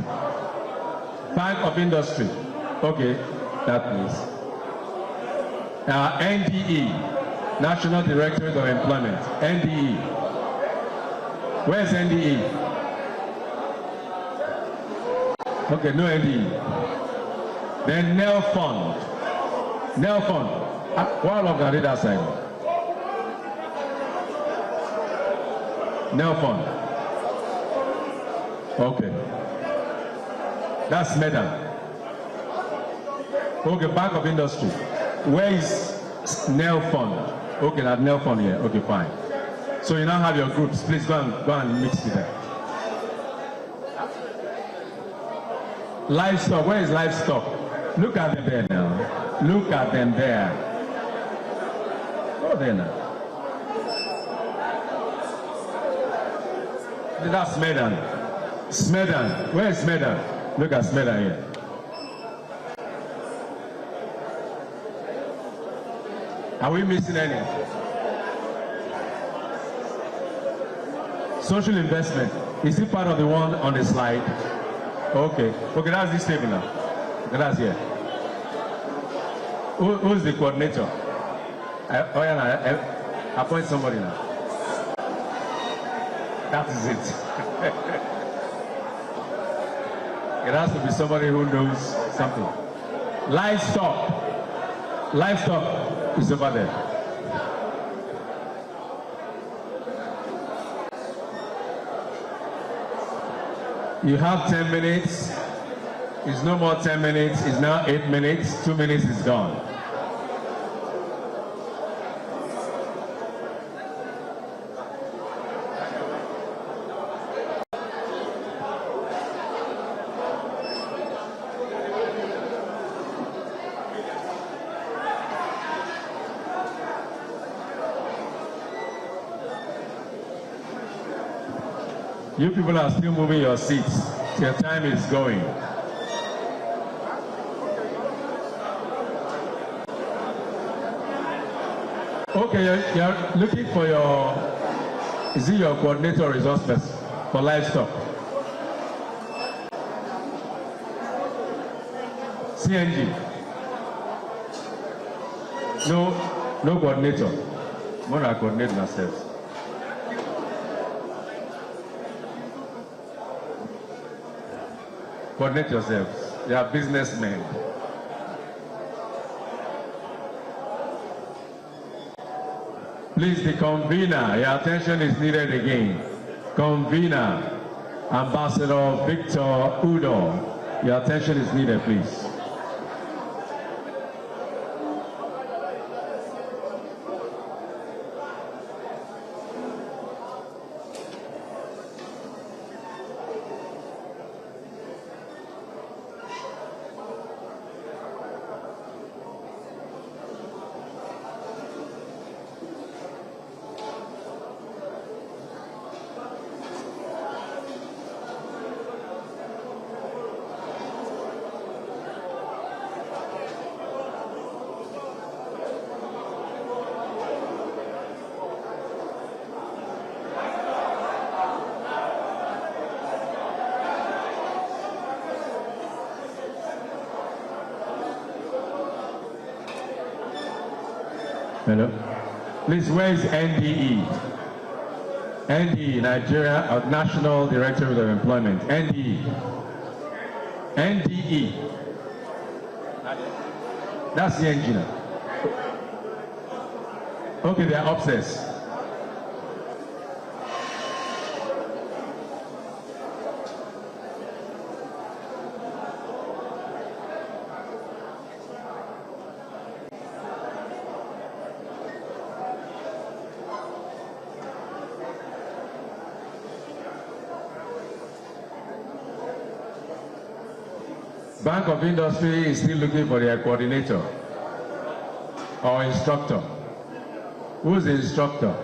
Bank of Industry. Okay, that please. NDE, National Directorate of Employment. NDE. Where's NDE? Okay, no NDE. Then NEL Fund. NEL Fund. What of the other side? NEL Fund. Okay. That's SMEDAN. Okay, Bank of Industry. Where is NEL Fund? Okay, that NEL Fund here. Okay, fine. So you now have your groups. Please go and mix it there. Livestock. Where is livestock? Look at them there now. Look at them there. Oh, there now. That's SMEDAN. SMEDAN. Where is SMEDAN? Look at SMEDAN here. Are we missing any? Social investment. Is it part of the one on the slide? Okay. Okay, that's this table now. That's here. Who's the coordinator? Appoint somebody now. That is it. It has to be somebody who knows something. Livestock. Livestock is over there. You have 10 minutes. It's no more 10 minutes. It's now 8 minutes. 2 minutes is gone. You people are still moving your seats. Your time is going. Okay, you're looking for your, is it your coordinator or resource person for livestock? CNG. No coordinator. More than coordinate ourselves. Coordinate yourselves. They are businessmen. Please, the convener, your attention is needed again. Convener, Ambassador Victor Udo, your attention is needed, please. Hello? Please, where is NDE? NDE, Nigeria National Directorate of Employment. NDE. NDE. That's the engineer. Okay, they are upstairs. Bank of Industry is still looking for their coordinator or instructor. Who's the instructor?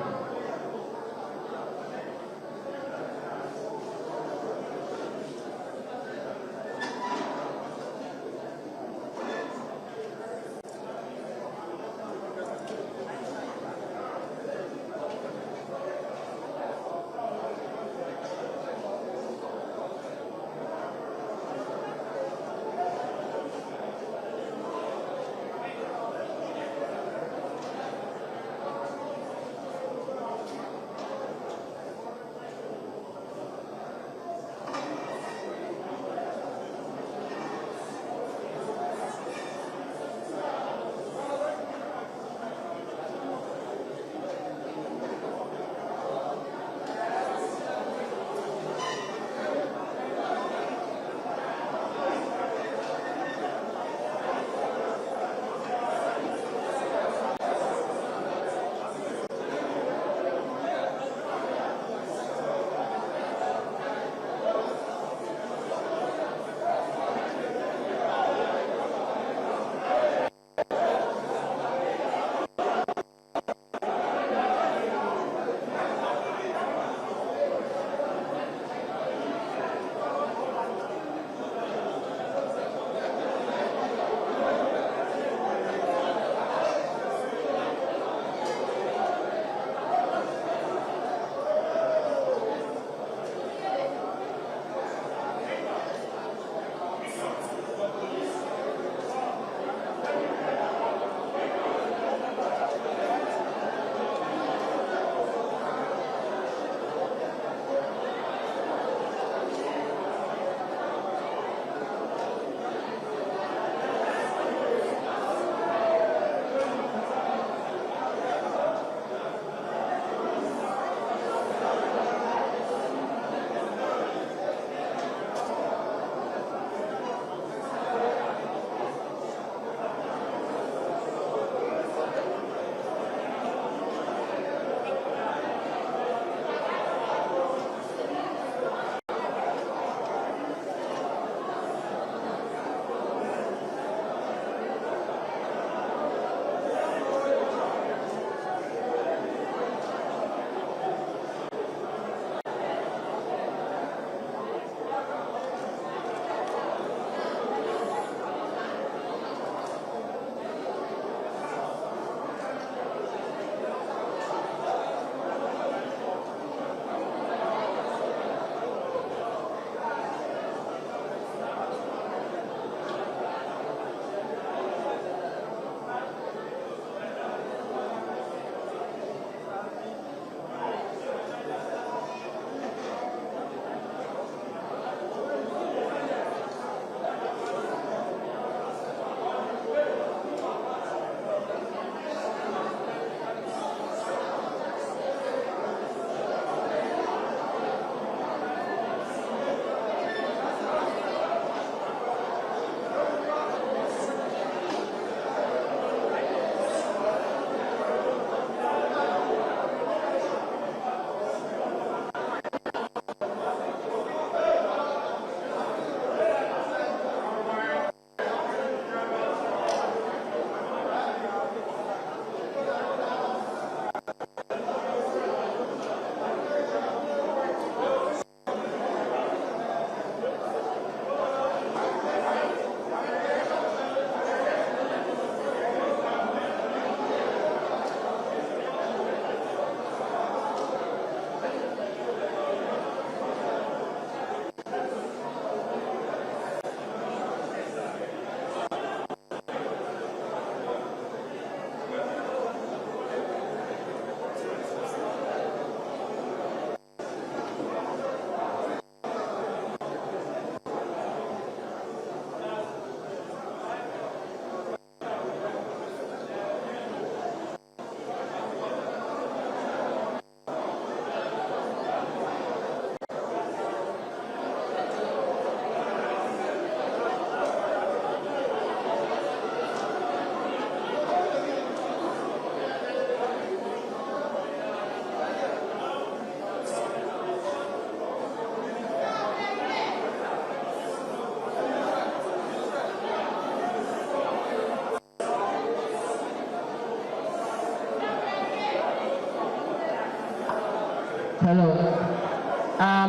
Hello.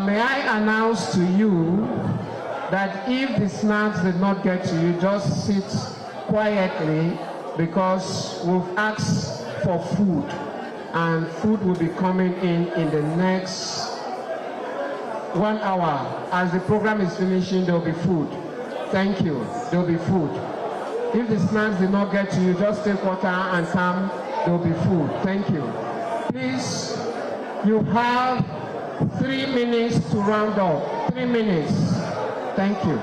May I announce to you that if the snacks did not get to you, just sit quietly, because we've asked for food, and food will be coming in the next 1 hour. As the program is finishing, there will be food. Thank you. There will be food. If the snacks did not get to you, just take water and come. There will be food. Thank you. Please, you have 3 minutes to round up. 3 minutes. Thank you.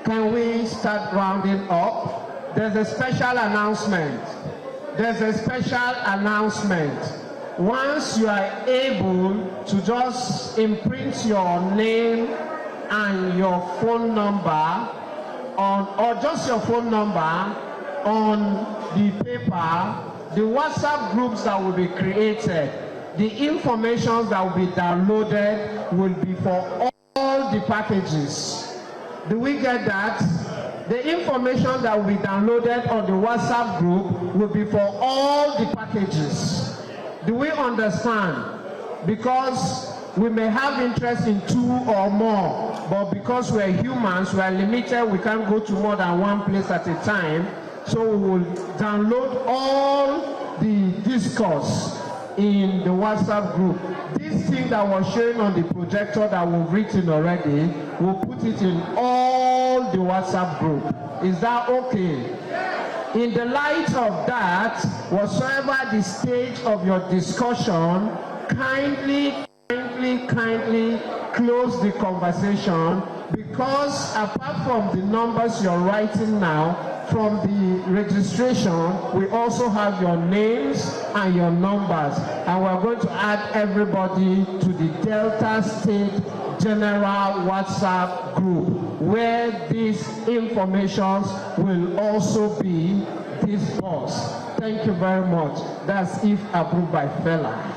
Can we start rounding up? There's a special announcement. There's a special announcement. Once you are able to just imprint your name and your phone number on, or just your phone number on the paper, the WhatsApp groups that will be created, the information that will be downloaded will be for all the packages. Do we get that? The information that will be downloaded on the WhatsApp group will be for all the packages. Do we understand? Because we may have interest in 2 or more, but because we're humans, we're limited, we can't go to more than one place at a time. So we will download all the discourse in the WhatsApp group. This thing that was showing on the projector that we've written already, we'll put it in all the WhatsApp group. Is that okay? In the light of that, whatsoever the stage of your discussion, kindly close the conversation, because apart from the numbers you're writing now, from the registration, we also have your names and your numbers, and we're going to add everybody to the Delta State general WhatsApp group where these informations will also be disbursed. Thank you very much. That's if approved by Fela.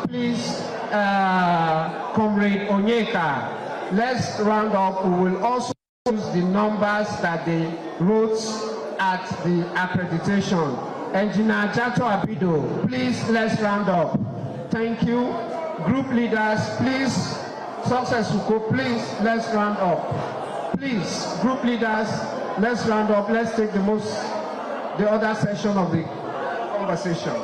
Please, Comrade Onyeka, let's round up. We will also use the numbers that they wrote at the accreditation. Engineer Jato Abido, please, let's round up. Thank you. Group leaders, please. Success Suko, please, let's round up. Please, group leaders, let's round up. Let's take the other session of the conversation.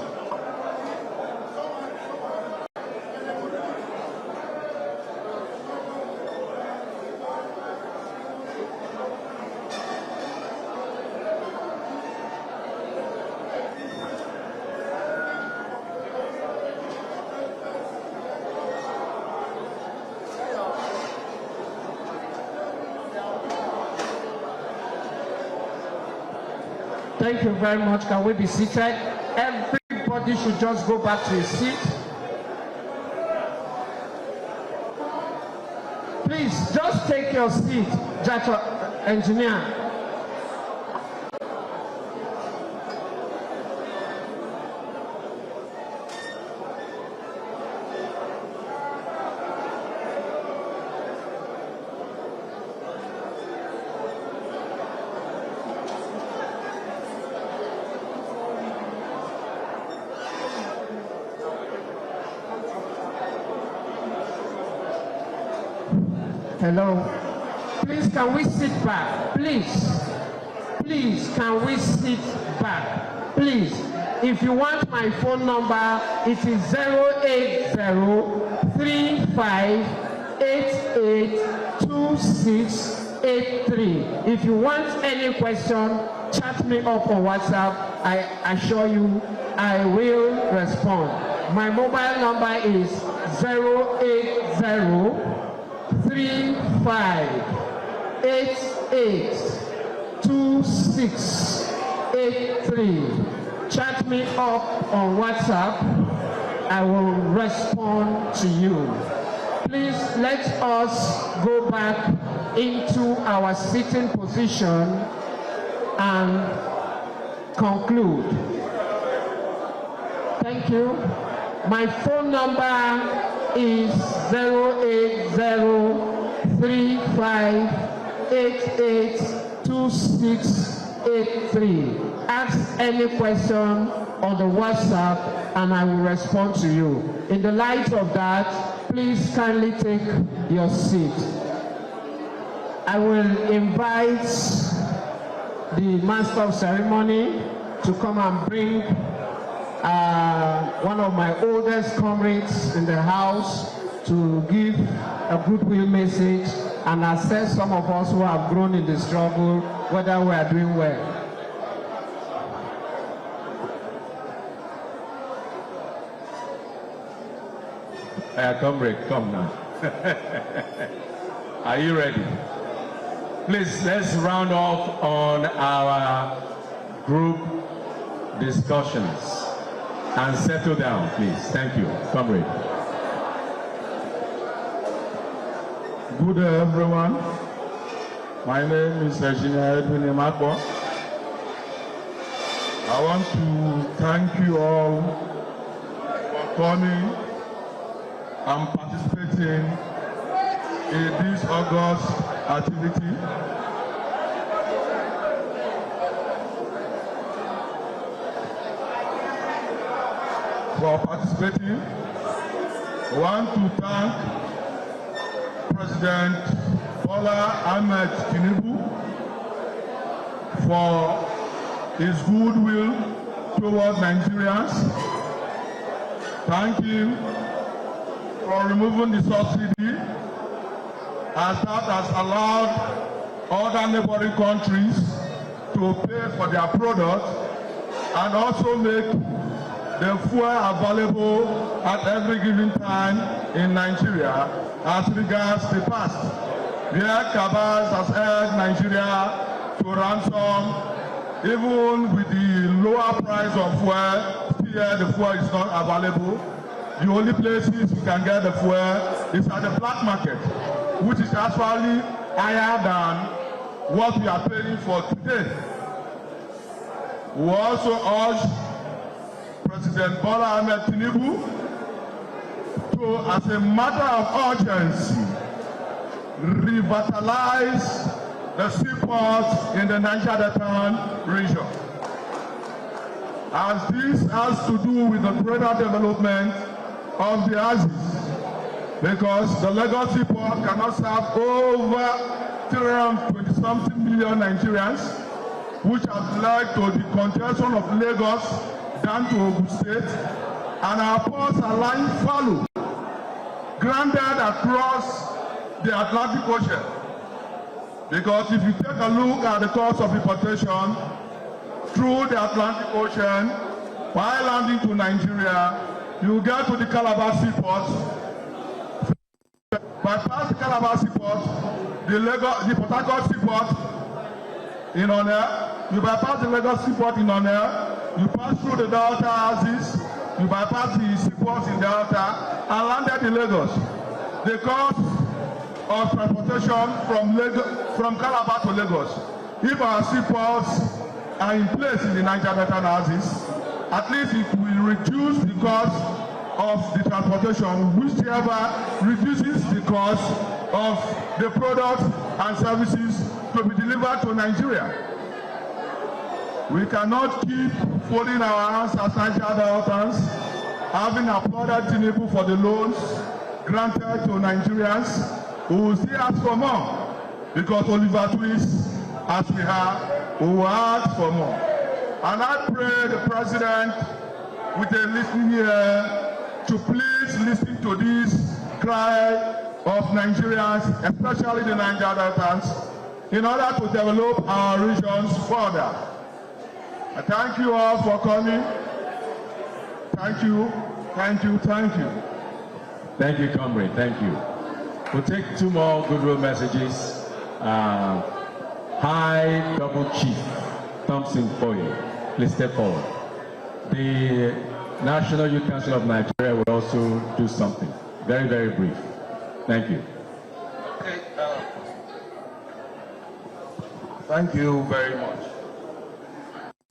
Thank you very much. Can we be seated? Everybody should just go back to his seat. Please, just take your seat, Jato Engineer. Hello. Please, can we sit back? Please. Please, can we sit back? Please. If you want my phone number, it is 08035882683. If you want any question, chat me up on WhatsApp. I assure you, I will respond. My mobile number is 08035882683. Chat me up on WhatsApp. I will respond to you. Please let us go back into our sitting position and conclude. Thank you. My phone number is 08035882683. Ask any question on the WhatsApp and I will respond to you. In the light of that, please kindly take your seat. I will invite the Master of Ceremony to come and bring one of my oldest comrades in the house to give a goodwill message and assess some of us who have grown in the struggle, whether we are doing well. Comrade, come now. Are you ready? Please, let's round off on our group discussions and settle down, please. Thank you, Comrade. Good day, everyone. My name is Engineer Edwin Imakbo. I want to thank you all for coming and participating in this August activity. For participating, I want to thank President Ahmed Tinubu for his goodwill toward Nigerians. Thank him for removing the subsidy, as that has allowed other neighboring countries to pay for their products and also make the fuel available at every given time in Nigeria as regards the past, where Kabas has held Nigeria to ransom. Even with the lower price of fuel, still the fuel is not available. The only places you can get the fuel is at the black market, which is actually higher than what we are paying for today. We also urge President Ahmed Tinubu to, as a matter of urgency, revitalize the seaports in the Niger Delta region. As this has to do with the greater development of the Axis, because the Lagos seaport cannot serve over 320-something million Nigerians, which has led to the congestion of Lagos down to Ogun State, and our ports are lying fallow, grounded across the Atlantic Ocean. Because if you take a look at the cost of importation through the Atlantic Ocean, while landing to Nigeria, you get to the Calabar seaport, bypass the Calabar seaport, the Port Harcourt seaport in Onel, you bypass the Lagos seaport in Onel, you pass through the Delta Axis, you bypass the seaports in Delta, and landed in Lagos. The cost of transportation from Calabar to Lagos, if our seaports are in place in the Niger Delta Axis, at least it will reduce the cost of the transportation, whichever reduces the cost of the products and services to be delivered to Nigeria. We cannot keep folding our hands as Niger Deltans, having applauded Tinubu for the loans granted to Nigerians who will still ask for more, because Oliver Twist, as we have, who will ask for more. And I pray the President, with a listening ear, to please listen to this cry of Nigerians, especially the Niger Deltans, in order to develop our regions further. I thank you all for coming. Thank you, thank you, thank you. Thank you, comrade. Thank you. We'll take two more goodwill messages. High Double Chief Thompson Foye, please step forward. The National Youth Council of Nigeria will also do something. Very, very brief. Thank you. Okay. Thank you very much.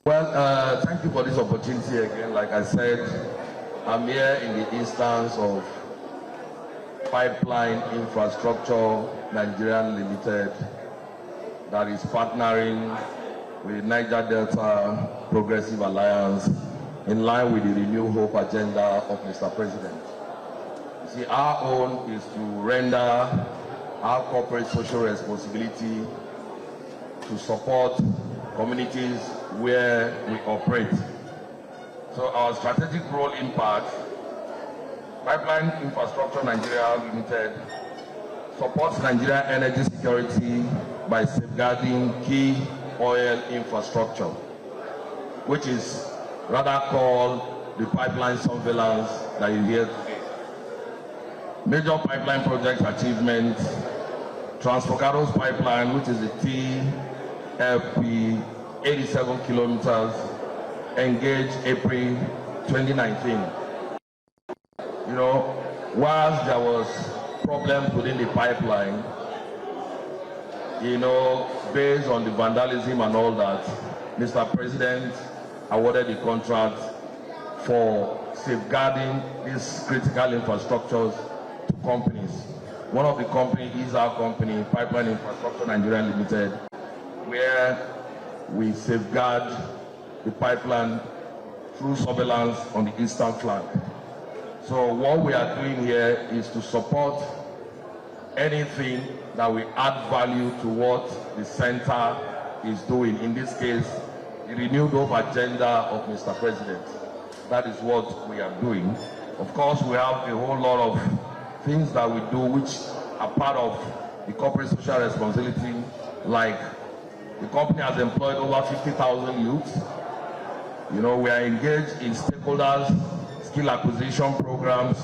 Well, thank you for this opportunity again. Like I said, I'm here in the instance of Pipeline Infrastructure Nigeria Limited that is partnering with Niger Delta Progressive Alliance in line with the Renew Hope agenda of Mr. President. You see, our own is to render our corporate social responsibility to support communities where we operate. So our strategic role impact, Pipeline Infrastructure Nigeria Limited supports Nigeria energy security by safeguarding key oil infrastructure, which is rather called the pipeline surveillance that you hear today. Major pipeline project achievements: Transfocados pipeline, which is the TFP, 87 kilometers, engaged April 2019. You know, whilst there was problems within the pipeline, you know, based on the vandalism and all that, Mr. President awarded the contract for safeguarding these critical infrastructures to companies. One of the companies is our company, Pipeline Infrastructure Nigeria Limited, where we safeguard the pipeline through surveillance on the eastern flank. So what we are doing here is to support anything that will add value to what the center is doing. In this case, the renewed hope agenda of Mr. President. That is what we are doing. Of course, we have a whole lot of things that we do which are part of the corporate social responsibility, like the company has employed over 50,000 youths. You know, we are engaged in stakeholders, skill acquisition programs,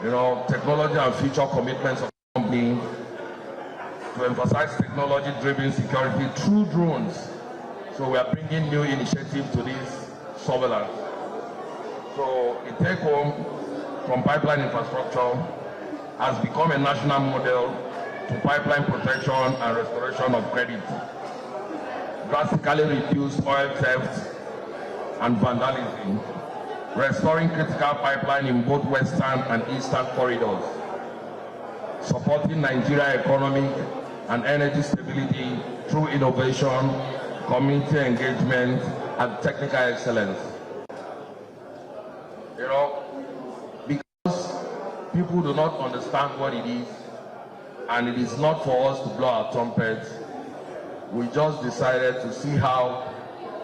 you know, technology and future commitments of the company to emphasize technology-driven security through drones. So we are bringing new initiatives to this surveillance. So the take home from pipeline infrastructure has become a national model to pipeline protection and restoration of credit, drastically reduce oil theft and vandalism, restoring critical pipeline in both western and eastern corridors, supporting Nigeria's economic and energy stability through innovation, community engagement, and technical excellence. You know, because people do not understand what it is, and it is not for us to blow our trumpets, we just decided to see how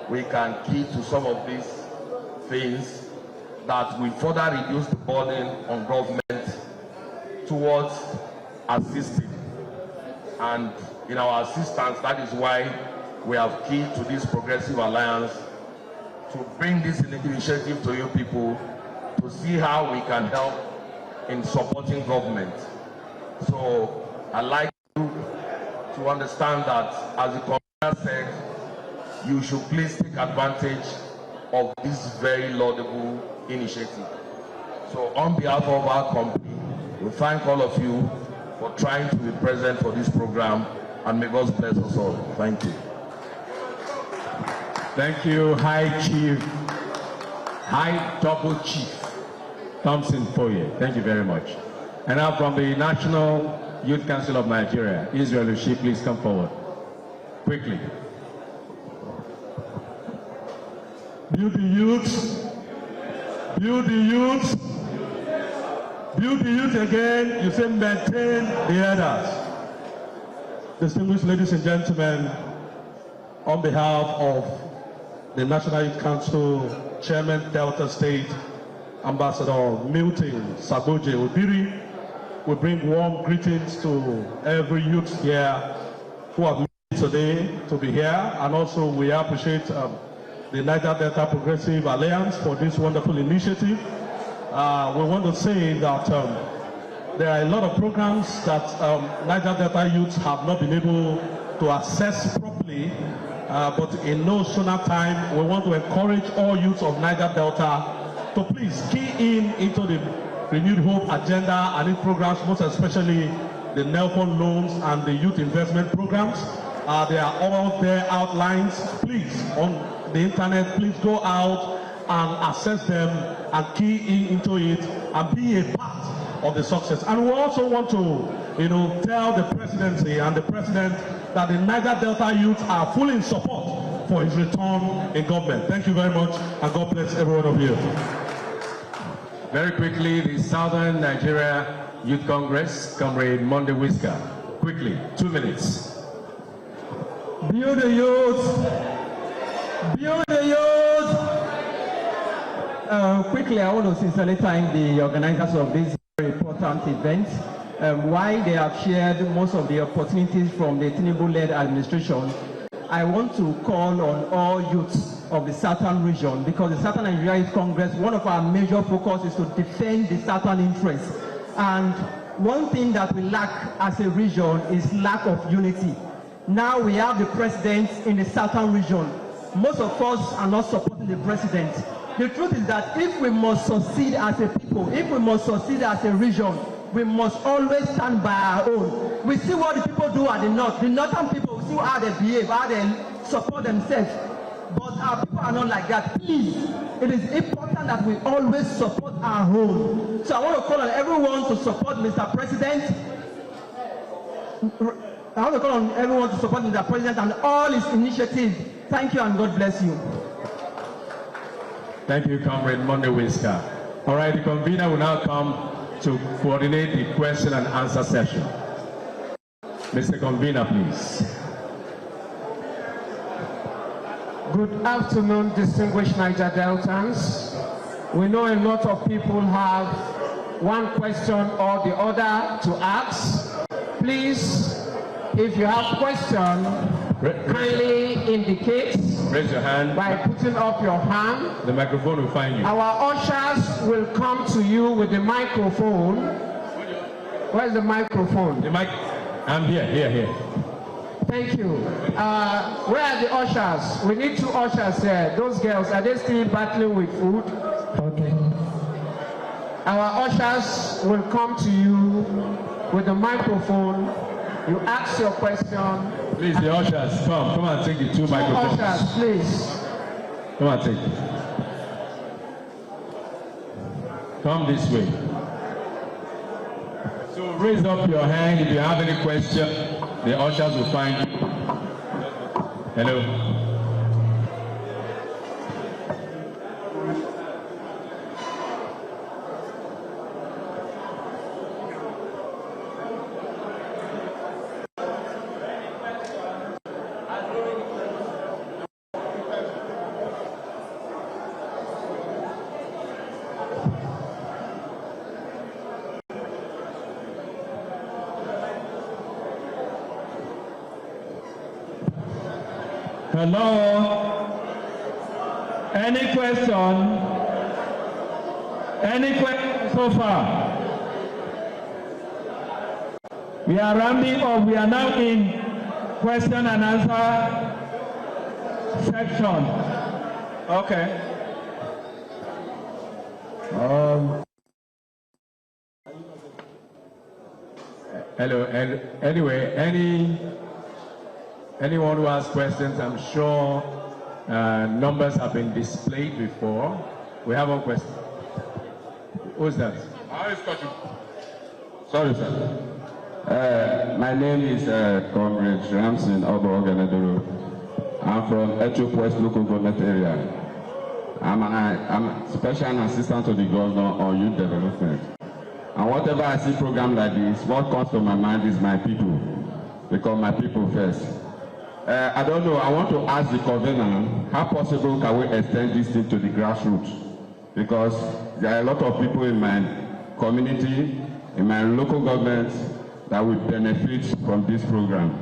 we can key to some of these things that will further reduce the burden on government towards assisting. And in our assistance, that is why we have keyed to this progressive alliance to bring this initiative to you people to see how we can help in supporting government. So I'd like you to understand that, as the commissioner said, you should please take advantage of this very laudable initiative. So on behalf of our company, we thank all of you for trying to be present for this program, and may God bless us all. Thank you. Thank you, High Chief, High Double Chief Thompson Foye. Thank you very much. And now from the National Youth Council of Nigeria, Israel Ushi, please come forward. Quickly. Build the youth. Build the youth. Build the youth again. You say maintain the others. Distinguished ladies and gentlemen, on behalf of the National Youth Council Chairman, Delta State, Ambassador Milton Saboje Obiri, we bring warm greetings to every youth here who have made today to be here, and also we appreciate the Niger Delta Progressive Alliance for this wonderful initiative. We want to say that there are a lot of programs that Niger Delta youths have not been able to access properly, but in no sooner time, we want to encourage all youths of Niger Delta to please key into the renewed hope agenda and its programs, most especially the NELFON loans and the youth investment programs. They are all there outlined. Please, on the internet, please go out and access them and key into it and be a part of the success. And we also want to, tell the presidency and the president that the Niger Delta youth are fully in support for his return in government. Thank you very much, and God bless every one of you. Very quickly, the Southern Nigeria Youth Congress, Comrade Monday Whisker. Quickly, 2 minutes. Build the youth. Build the youth. Quickly, I want to sincerely thank the organizers of this very important event. While they have shared most of the opportunities from the Tinubu-led administration, I want to call on all youths of the Southern region, because the Southern Nigeria Youth Congress, one of our major focus is to defend the Southern interests. And one thing that we lack as a region is lack of unity. Now we have the president in the southern region. Most of us are not supporting the president. The truth is that if we must succeed as a people, if we must succeed as a region, we must always stand by our own. We see what the people do at the north. The northern people see how they behave, how they support themselves. But our people are not like that. Please, it is important that we always support our own. So I want to call on everyone to support Mr. President. I want to call on everyone to support Mr. President and all his initiatives. Thank you and God bless you. Thank you, Comrade Monday Whisker. All right, the convener will now come to coordinate the question and answer session. Mr. Convener, please. Good afternoon, distinguished Niger Deltans. We know a lot of people have one question or the other to ask. Please, if you have question, kindly indicate. Raise your hand. By putting up your hand. The microphone will find you. Our ushers will come to you with the microphone. Where's the microphone? The mic. I'm here. Thank you. Where are the ushers? We need 2 ushers here. Those girls, are they still battling with food? Okay. Our ushers will come to you with the microphone. You ask your question. Please, the ushers, come and take the 2 microphones. Ushers, please. Come and take it. Come this way. So raise up your hand if you have any question. The ushers will find you. Hello. Hello? Any question? Any question so far? We are rounding up. We are now in question and answer section. Okay. Hello. Anyway, anyone who has questions, I'm sure numbers have been displayed before. We have one question. Who's that? Sorry, sir. My name is Comrade Ramson Obo-Oganadoro. I'm from Ethiop West local government area. I'm a special assistant to the governor on youth development. And whatever I see program like this, what comes to my mind is my people, because my people first. I don't know, I want to ask the convener, how possible can we extend this thing to the grassroots? Because there are a lot of people in my community, in my local government, that will benefit from this program.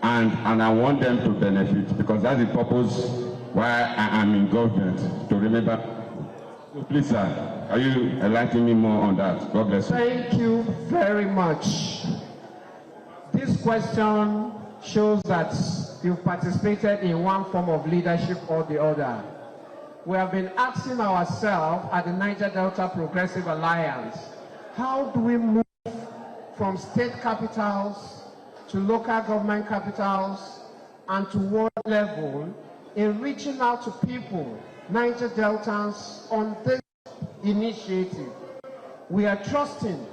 And I want them to benefit, because that's the purpose why I am in government, to remember. So please, sir, are you enlightening me more on that? God bless you. Thank you very much. This question shows that you've participated in one form of leadership or the other. We have been asking ourselves at the Niger Delta Progressive Alliance, how do we move from state capitals to local government capitals and to world level in reaching out to people, Niger Deltans, on this initiative? We are trusting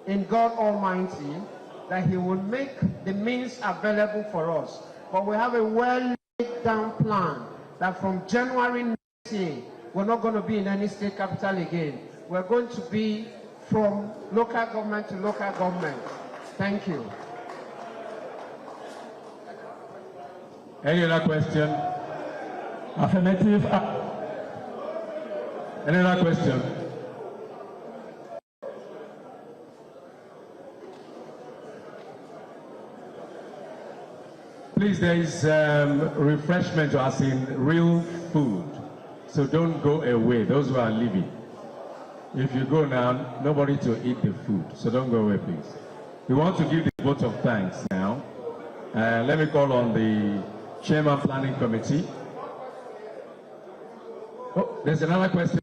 in God Almighty that He will make the means available for us. But we have a well laid down plan that from January next year, we're not going to be in any state capital again. We're going to be from local government to local government. Thank you. Any other question? Affirmative. Any other question? Please, there is refreshment as in real food. So don't go away, those who are leaving. If you go now, nobody to eat the food, so don't go away, please. We want to give the vote of thanks now. Let me call on the Chairman Planning Committee. Oh, there's another question.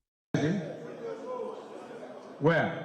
Where?